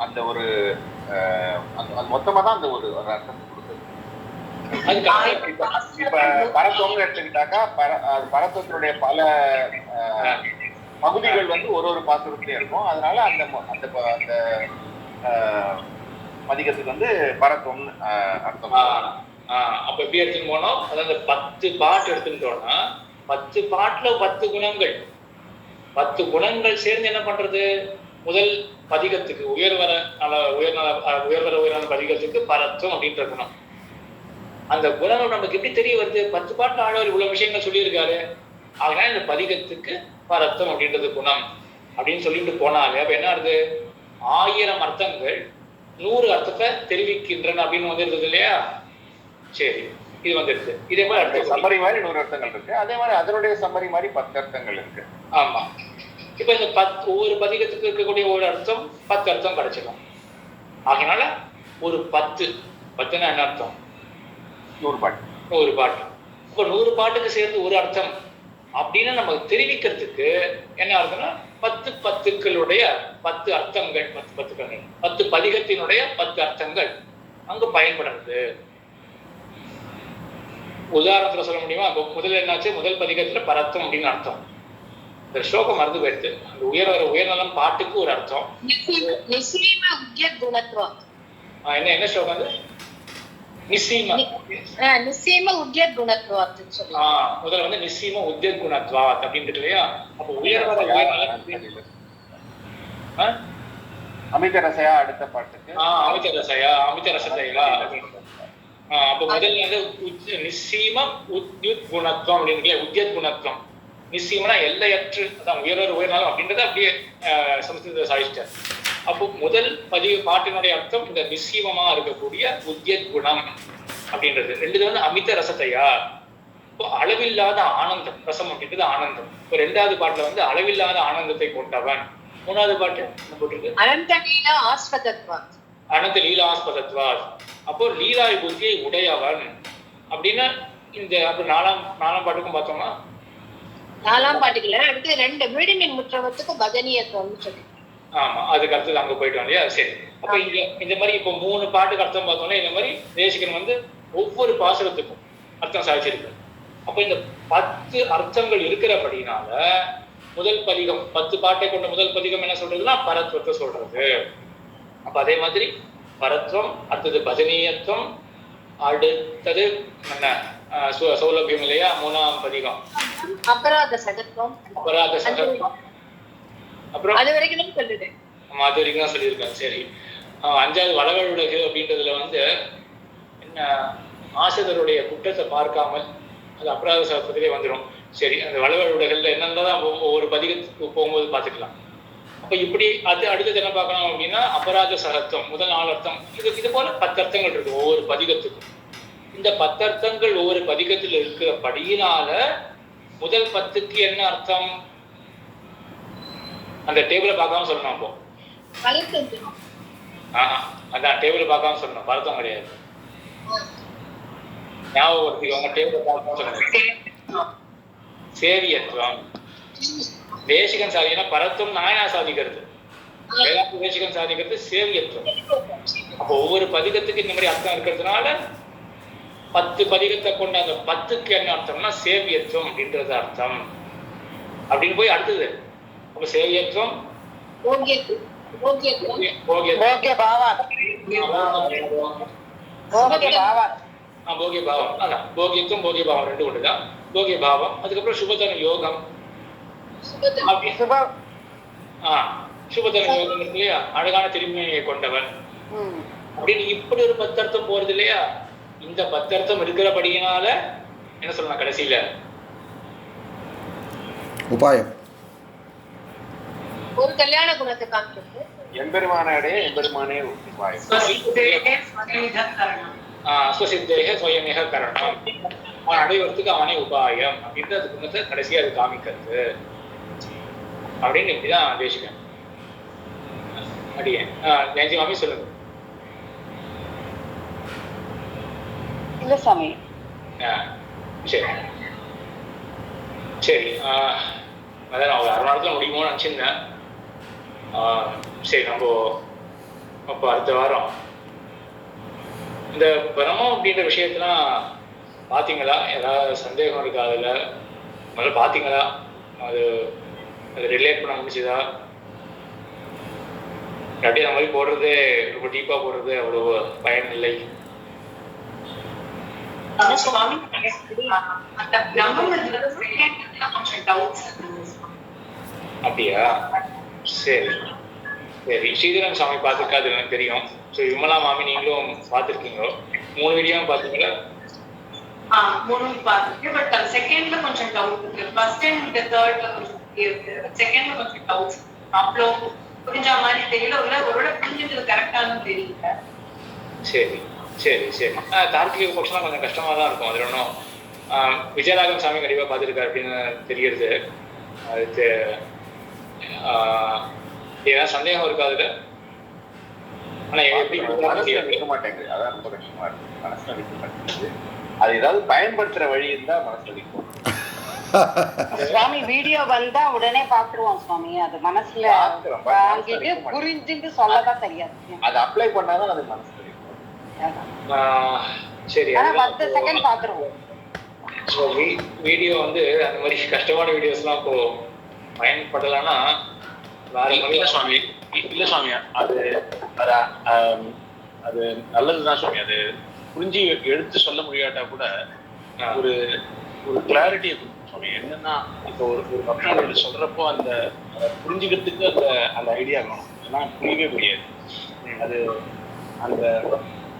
அந்த ஒரு மொத்தமா தான் அந்த ஒரு அர்த்தம் கொடுக்குது. இப்ப பரத்துவம்னு எடுத்துக்கிட்டாக்கா பரத்துவத்தினுடைய பல பகுதிகள் வந்து ஒரு பாசுரத்திலே இருக்கும். அதனால அந்த அந்த அந்த பதிகத்துக்கு வந்து பரத்துவம்னு அர்த்தம். அப்ப எப்படி எடுத்துன்னு போனோம்? அதாவது 10 பாட்டு எடுத்துட்டோம்னா 10 பாட்டுல 10 குணங்கள், 10 குணங்கள் சேர்ந்து என்ன பண்றது? முதல் பதிகத்துக்கு உயர்வர பதிகத்துக்கு பரத்துவம் அப்படின்ற குணம். அந்த குணம் நமக்கு எப்படி தெரிய வருது? 10 பாட்டுல ஆழ்வார் இவ்வளவு விஷயங்கள் சொல்லியிருக்காரு. அதனால இந்த பதிகத்துக்கு பரத்துவம் அப்படின்றது குணம் அப்படின்னு சொல்லிட்டு போனாங்க. அப்ப என்ன ஆகுது? 1000 அர்த்தங்கள் 100 அர்த்தத்தை தெரிவிக்கின்றன அப்படின்னு வந்துருது இல்லையா? சரி, இது வந்துருது. இதே மாதிரி அர்த்தம் சம்மரி மாதிரி 100 அர்த்தங்கள் இருக்கு. அதே மாதிரி அதனுடைய சம்மரி மாதிரி 10 அர்த்தங்கள் இருக்கு. ஆமா. இப்ப இந்த ஒவ்வொரு பதிகத்துக்கு இருக்கக்கூடிய ஒரு அர்த்தம் 10 அர்த்தம் கிடைச்சிடும். ஆகையினால ஒரு 10 என்ன அர்த்தம்? 100 பாட்டு. 100 பாட்டு. இப்போ 100 பாட்டுக்கு சேர்ந்து ஒரு அர்த்தம் அப்படின்னு நம்ம தெரிவிக்கிறதுக்கு என்ன அர்த்தம்னா 10 பத்துக்களுடைய 10 அர்த்தங்கள், 10 பதிகத்தினுடைய 10 அர்த்தங்கள் அங்க பயன்படுறது. உதாரணத்துல சொல்ல முடியுமா? முதல்ல என்னாச்சு? முதல் பதிகத்துல பரத்தம் அப்படின்னு அர்த்தம். இந்த ஸ்லோகம் மறந்து போயிடுது. அந்த உயர்நலம் பாட்டுக்கு ஒரு அர்த்தம். என்ன ஸ்லோகம் அது? நிச்சயமா உத்யத் குணத்வாத் சொல்லுவாங்க. முதல்ல வந்து நிச்சயமா உத்யத் குணத்வாத் அப்படின்னு இல்லையா? அப்ப உயர்நலம் அமித ரசையா அடுத்த பாட்டுக்கு அமித ரசையா அமித ரசத்தையா. அப்போ முதல்ல வந்து நிச்சயமா உத்யுத் குணத்துவம் அப்படின்னு உத்யத் குணத்துவம். நிச்சயம்னா எல்லையற்று அதான் உயர்வர் உயர்நாளும் அப்படின்றத அப்படியே சமஸ்கிருத சாதிச்சிட்டார். அப்போ முதல் பாட்டினுடைய அர்த்தம் இந்த நிச்சயமா இருக்கக்கூடிய உத்யத் குணம் அப்படின்றது. ரெண்டு வந்து அமித ரசத்தையா, இப்போ அளவில்லாத ஆனந்தம். ரசம் அப்படின்றது ஆனந்தம். இப்போ ரெண்டாவது பாட்டுல வந்து அளவில்லாத ஆனந்தத்தை கொண்டவன். மூணாவது பாட்டு என்ன போட்டிருக்கு? அனந்த லீலா ஆஸ்பதத்வா. அனந்த லீலா ஆஸ்பதத்வா. அப்போ லீலா புத்தியை உடையவன் அப்படின்னா இந்த அப்ப நாலாம் பாட்டுக்கும் பார்த்தோம்னா நாலாம் பாட்டுக்குல அடுத்து ரெண்டு வீடுமின் முற்றவத்துக்கு பஜனியத்துவம்னு சொல்லி. ஆமா, அதுக்கு அடுத்தது அங்க போயிட்டோம் இல்லையா? சரி, அப்ப இங்க இந்த மாதிரி இப்போ 3 பாட்டுக்கு அர்த்தம் பார்த்தோம்னா இந்த மாதிரி தேசிகன் வந்து ஒவ்வொரு பாசுரத்துக்கும் அர்த்தம் சாதிச்சிருக்கு. அப்ப இந்த 10 அர்த்தங்கள் இருக்கிறபடினால முதல் பதிகம் 10 பாட்டை கொண்ட முதல் பதிகம் என்ன சொல்றதுன்னா பரத்வத்தை சொல்றது. அப்ப அதே மாதிரி பரத்வம், அடுத்தது பஜனீயத்துவம், அடுத்தது என்ன சௌலபியம் இல்லையா? 3ஆம் பதிகம் அபராத சகத்துவம். அபராத சகத்துவம். அப்புறம் அது வரைக்கும் தான் சொல்லுது. ஆமா, அது வரைக்கும் தான் சொல்லியிருக்கேன். சரி, 5வது வளவழுடகு அப்படின்றதுல வந்து என்ன ஆசிரியருடைய குற்றத்தை பார்க்காமல் அது அபராத சகத்திலே வந்துடும். சரி, அந்த வளவழுடகல்ல என்னென்னதான் ஒவ்வொரு பதிகத்துக்கு போகும்போது பார்த்துக்கலாம். அப்ப இப்படி அது அடுத்தது என்ன பார்க்கணும் அப்படின்னா அபராத சகத்துவம் முதல் 4 அர்த்தம். இது போல 10 அர்த்தங்கள் இருக்கு ஒவ்வொரு பதிகத்துக்கும். இந்த 10 அர்த்தங்கள் ஒவ்வொரு பதிகத்தில் இருக்கிறபடியினால முதல் 10க்கு என்ன அர்த்தம் அந்த டேபிளை பார்க்காம சொல்லணும். அப்போ அதான் டேபிளை பார்க்காம சொல்லணும், பரத்தம் கிடையாது. ஞாபகப்படுத்திக்கோங்க, டேபிளை பார்க்காம சொல்லணும். சேவியத்துவம் தேசிகன் சாதினா பரத்துவம் நாயனா சாதிக்கிறது, வேதாந்த தேசிகன் சாதிக்கிறது சேவியத்துவம். அப்போ ஒவ்வொரு பதிகத்துக்கு இந்த மாதிரி அர்த்தம் இருக்கிறதுனால 10 பதிகத்தை கொண்ட அந்த 10க்கு என்ன அர்த்தம்னா சேவியத்துவம் அப்படின்றது அர்த்தம் அப்படின்னு போய் அடுத்தது. அப்ப சேவியத்துவம் போகிய பாவம். அதான் போகியத்துவம் போகிய பாவம் ரெண்டு ஒன்றுதான். போகிய பாவம், அதுக்கப்புறம் சுபதன யோகம். சுபதன யோகம் இருக்கு இல்லையா? அழகான திரும்பியை கொண்டவன் அப்படின்னு இப்படி ஒரு 10 அர்த்தம் போறது இல்லையா? இந்த 10 அர்த்தம் இருக்கிறபடியினால என்ன சொல்லலாம் கடைசியில உபாயம் ஒரு கல்யாண குணத்தை காமிக்கிறது. எம்பெருமானே எம்பெருமானே உபாயம். ஸ்வசித்தேக ஸ்வயமேக கரணம், அவன் அடைவதற்கு அவனே உபாயம் அப்படின்ற அது குணத்தை கடைசியா அது காமிக்கிறது அப்படின்னு இப்படிதான் தேசிகன். அடியே ஜெயந்தி மாமி சொல்லுங்க. இல்ல சாமி. சரி சரி, அதான் நான் ஒரு 1/2 மணி நேரத்துல முடியுமோன்னு நினச்சிருந்தேன். சரி, நம்ம அப்போ அடுத்த வாரம் இந்த பிரம்மம் அப்படின்ற விஷயத்தெல்லாம் பார்த்தீங்களா? ஏதாவது சந்தேகம் இருக்கா அதில்? முதல்ல பார்த்தீங்களா? அது ரிலேட் பண்ண முடிச்சுதா? இல்லாட்டி அந்த மாதிரி போடுறது ரொம்ப டீப்பாக போடுறது அவ்வளோ பயன் இல்லை. அப்படியா? சரி சரி, ஸ்ரீதரன் சாமி பார்த்துருக்காது எனக்கு தெரியும். ஸோ விமலா மாமி நீங்களும் பார்த்துருக்கீங்க. 3 வீடியோவும் பார்த்தீங்களா? 3 பார்த்துருக்கேன். பட் செகண்ட்ல கொஞ்சம் டவுட் இருக்கு. ஃபர்ஸ்ட் அண்ட் தேர்ட்ல கொஞ்சம் இருக்கு. செகண்ட்ல கொஞ்சம் டவுட் அவ்வளோ புரிஞ்ச மாதிரி தெரியல. ஒருவேளை புரிஞ்சது கரெக்டானு தெரியல. சரி சரி சரி, தார்க்கிக பட்சம்லாம் கொஞ்சம் கஷ்டமாக தான் இருக்கும். அது ஒன்றும் விஜயராகவன் சாமி கண்டிப்பாக பார்த்துருக்காரு அப்படின்னு தெரியுது. அதுக்கு ஏதாவது சந்தேகம் இருக்கா அதுல? ஆனா எப்படி நிற்க மாட்டேங்குது, அதான் ரொம்ப கஷ்டமா இருக்கு. மனசுல நிற்க மாட்டேங்குது. அது ஏதாவது பயன்படுத்துற வழி இருந்தா மனசுல நிற்கும். சுவாமி வீடியோ வந்தா உடனே பாத்துருவோம் சுவாமி. அது மனசுல வாங்கிட்டு புரிஞ்சுட்டு சொல்லதான் தெரியாது. அதை அப்ளை பண்ணாதான் அது மனசுல நிற்கும். சரி, 10 செகண்ட் பாத்துருவோம். வீடியோ வந்து அந்த மாதிரி கஷ்டமான வீடியோஸ்லாம் இப்போ பயன்படலைன்னா வேற மாதிரி சுவாமி. இல்ல சுவாமி, அது அது நல்லதுதான் சுவாமி. அது புரிஞ்சு எடுத்து சொல்ல முடியாட்டா கூட ஒரு ஒரு கிளாரிட்டியை கொடுக்கும். சுவாமி. என்னன்னா இப்போ ஒரு பக்ஷம் சொல்றப்போ அந்த புரிஞ்சுக்கிறதுக்கு அந்த ஐடியா வேணும். ஏன்னா புரியவே முடியாது. அது அந்த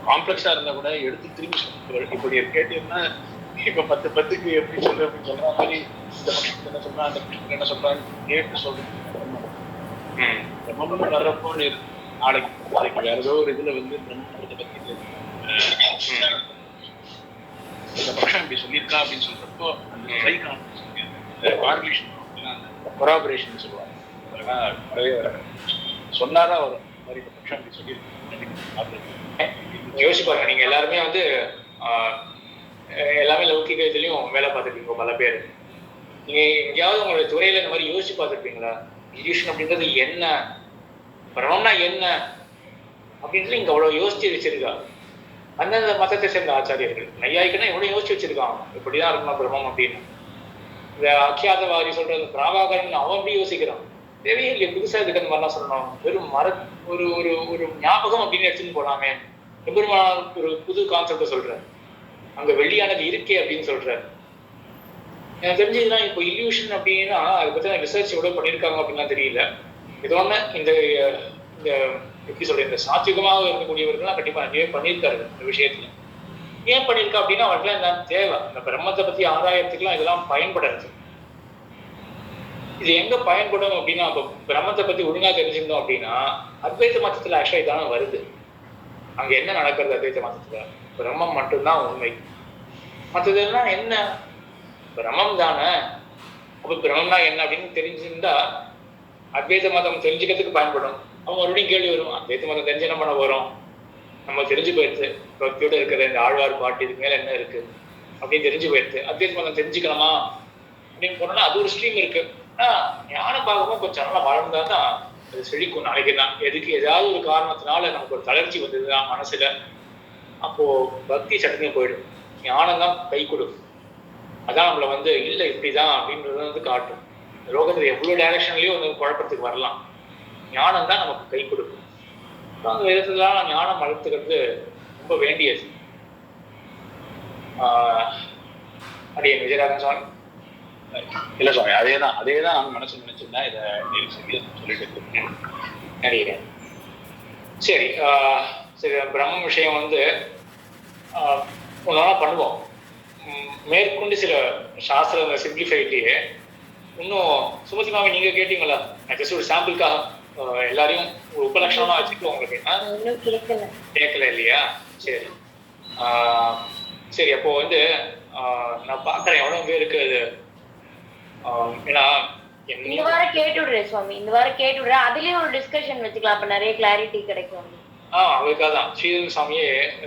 காம்ப்ளெக்ஸா இருந்தா கூட எடுத்து திரும்பி சொல்லுவாங்க. இப்படி கேட்டீங்கன்னா இப்ப 10 எப்படி சொல்லு அப்படின்னு சொல்ற மாதிரி இந்த பட்சத்துக்கு என்ன சொல்றான், அந்த பட்சத்துக்கு என்ன சொல்றான்னு கேட்டு சொல்றேன். பிரம்மம் வர்றப்போ நாளைக்கு வேற ஏதோ ஒரு இதுல வந்து பிரம்மத்தை பத்தி இந்த பட்சம் இப்படி சொல்லியிருக்கா அப்படின்னு சொல்றப்போ அந்த ட்ரை கார்லேஷன் கொராபரேஷன் சொல்லுவாங்க. நிறைய சொன்னாதான் வரும் மாதிரி இந்த பட்சம் இப்படி சொல்லியிருக்கு. யோசிப்பாங்க. நீங்க எல்லாருமே வந்து எல்லாமே லௌகிக இதுலயும் வேலை பார்த்துருப்பீங்க பல பேர். நீங்க எங்கேயாவது உங்களுடைய துறையில இந்த மாதிரி யோசிச்சு பார்த்துருப்பீங்களா? இல்யூஷன் அப்படின்றது என்ன, பிரம்மம்னா என்ன அப்படின்றது இங்க அவ்வளவு யோசிச்சு வச்சிருக்கா. அந்தந்த மதத்தை சேர்ந்த ஆச்சாரியர்கள் நையாயிக்குன்னா எவ்வளவு யோசிச்சு வச்சிருக்காங்க இப்படிதான் இருக்கணும் பிரம்மம் அப்படின்னு. இந்த அக்கியாதவாதி சொல்றது பிராபாகரன் அவன் அப்படி யோசிக்கிறான். தேவையே இல்லையா புதுசா இதுக்கு அந்த மாதிரிலாம் சொல்லணும். வெறும் ஒரு ஒரு ஒரு ஞாபகம் அப்படின்னு எடுத்துன்னு போலாமே. எம்பெருமான் ஒரு புது கான்செப்டை சொல்றாரு. அங்க வெள்ளியானது இருக்கே அப்படின்னு சொல்றாரு. எனக்கு தெரிஞ்சதுன்னா இப்போ இல்யூஷன் அப்படின்னா அதை பத்தி ரிசர்ச் எவ்வளவு பண்ணியிருக்காங்க அப்படின்லாம் தெரியல. இது ஒண்ணு இந்த இந்த எப்படி சொல்றேன், இந்த சாத்விகமாக இருக்கக்கூடியவர்கள்லாம் கண்டிப்பா நிறைய பண்ணியிருக்காரு இந்த விஷயத்துல. ஏன் பண்ணியிருக்கா அப்படின்னா அவர்களுக்கு என்ன தேவை, இந்த பிரம்மத்தை பத்தி ஆராயத்துக்குலாம் இதெல்லாம் பயன்படுறது. இது எங்க பயன்படும் அப்படின்னா, இப்போ பிரம்மத்தை பத்தி ஒழுங்கா தெரிஞ்சிருந்தோம் அப்படின்னா அத்வைத மதத்துல ஆக்சுவலா இதான வருது. அங்க என்ன நடக்கிறது அத்வைத மதத்துல? பிரம்மம் மட்டும்தான் உண்மை, மற்றதெல்லாம் என்ன பிரம்மம் தானே. அப்ப பிரம்மம்னா என்ன அப்படின்னு தெரிஞ்சிருந்தா அத்வைத மதம் தெரிஞ்சுக்கிறதுக்கு பயன்படும். அவங்க மறுபடியும் கேள்வி வரும், அத்வைத மதம் தெரிஞ்சு என்ன பண்ண போறோம், நம்ம தெரிஞ்சு போயிடுது பக்தியோட இருக்கிற இந்த ஆழ்வார் பாட்டு இதுக்கு மேல என்ன இருக்கு அப்படின்னு தெரிஞ்சு போயிடுது. அத்வைத மதம் தெரிஞ்சுக்கலாமா அப்படின்னு போனோம்னா அது ஒரு ஸ்ட்ரீம் இருக்கு. ஞானம் பார்க்கவும் கொஞ்சம் நல்லா வாழ்ந்தா தான் அது செழிக்கும். நாளைக்கு தான் எதுக்கு ஏதாவது ஒரு காரணத்தினால நமக்கு ஒரு தளர்ச்சி வந்ததுதான் மனசுல, அப்போ பக்தி சட்டமே போயிடும். ஞானம் தான் கை கொடுக்கும். அதான் நம்மளை வந்து இல்லை இப்படிதான் அப்படின்றது வந்து காட்டும். லோகத்துல எவ்வளவு டைரக்ஷன்லயும் வந்து குழப்பத்துக்கு வரலாம். ஞானம் தான் நமக்கு கை கொடுக்கும். அந்த விதத்துலாம் ஞானம் வளர்த்துக்கிறது ரொம்ப வேண்டியது. அப்படியே விஜயராகவன் சுவாமி. இல்ல சுவாமி, அதேதான் நான் மனசு நினைச்சிருந்தேன். இதை சொல்லிட்டு நினைக்கிறேன். சரி சரி, பிரம்ம விஷயம் வந்து ஒன்றா பண்ணுவோம். மேற்கொண்டு சில சாஸ்திர சிம்பிளிஃபைட்லயே இன்னும் சுமதி மாமி நீங்க கேட்டீங்களா? ஜஸ்ட் ஒரு சாம்பிளுக்காக எல்லாரையும் ஒரு உபலட்சணமா வச்சுட்டு உங்களுக்கு கேட்கல இல்லையா? சரி சரி, அப்போ வந்து நான் பாக்குறேன் எவ்வளவு பேருக்கு அது. ஏன்னா இந்த வாரம் கேட்டு விடுறேன் சுவாமி, இந்த வாரம் கேட்டு விடுறேன். அதுலயும் ஒரு டிஸ்கஷன் வச்சுக்கலாம், அப்ப நிறைய கிளாரிட்டி கிடைக்கும். அவருக்காக தான் ஸ்ரீதர் சாமியே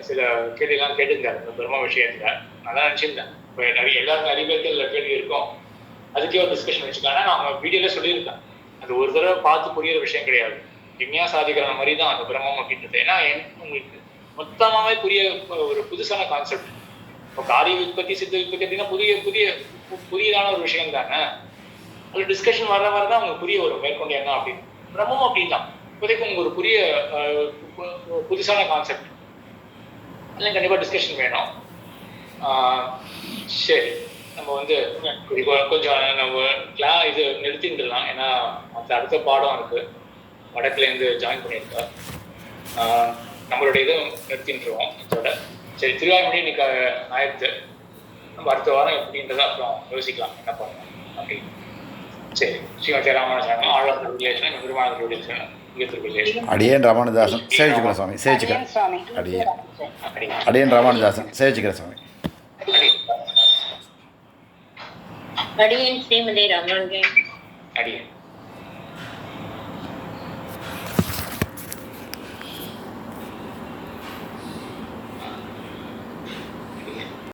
சில கேள்விலாம் கேட்டிருந்தாரு இந்த பிரம்ம விஷயத்துல. நான் தான் நினைச்சிருந்தேன் இப்போ எல்லாருக்கும் நிறைய பேருக்கு இதுல கேள்வி இருக்கும், அதுக்கே ஒரு டிஸ்கஷன் வச்சுக்கலாம். நான் அவங்க வீடியோல சொல்லியிருக்கேன், அது ஒரு தடவை பார்த்து புரியுற விஷயம் கிடையாது. ஜிம்யா சாதிக்கிற மாதிரி தான் அந்த பிரம்மம் அப்படின்றது. ஏன்னா உங்களுக்கு மொத்தமாவே புரிய ஒரு புதுசான கான்செப்ட். இப்போ காரிய உற்பத்தி சித்த உற்பத்தி அப்படின்னா புதியதான ஒரு விஷயம் தானே. அது டிஸ்கஷன் வர வரதான் அவங்க புரிய வரும் மேற்கொண்டு என்ன அப்படின்னு. பிரம்மம் அப்படின்தான் இப்போதைக்கு உங்களுக்கு ஒரு புதுசான கான்செப்ட். அதெல்லாம் கண்டிப்பா டிஸ்கஷன் வேணும். சரி, நம்ம வந்து கொஞ்சம் நம்ம இது நிறுத்திட்டுலாம். ஏன்னா மற்ற அடுத்த பாடம் இருக்கு, வடக்குல இருந்து ஜாயின் பண்ணியிருக்கா. நம்மளுடைய இதை நிறுத்திட்டுருவோம் இதோட. சரி, திருவாய்மொழி இன்னைக்கு ஆயிடுத்து. நம்ம அடுத்த வாரம் எப்படின்றத அப்புறம் யோசிக்கலாம் என்ன பண்ணணும் அப்படின்னு. சரி, ஸ்ரீமதி ராமானுஜாயம் ஆழ்வார் ரிலேஷன், பெருமாள் ரிலேஷன், அடியேன் ராமானுதாசன் சேவிச்சுக்கிறேன் சுவாமி, சேவிச்சுக்கிறேன். அடியேன் ராமானுதாசன் சேவிச்சுக்கிறேன் சுவாமி. அடியேன் ஸ்ரீமதி ராமானுஜன். அடியேன்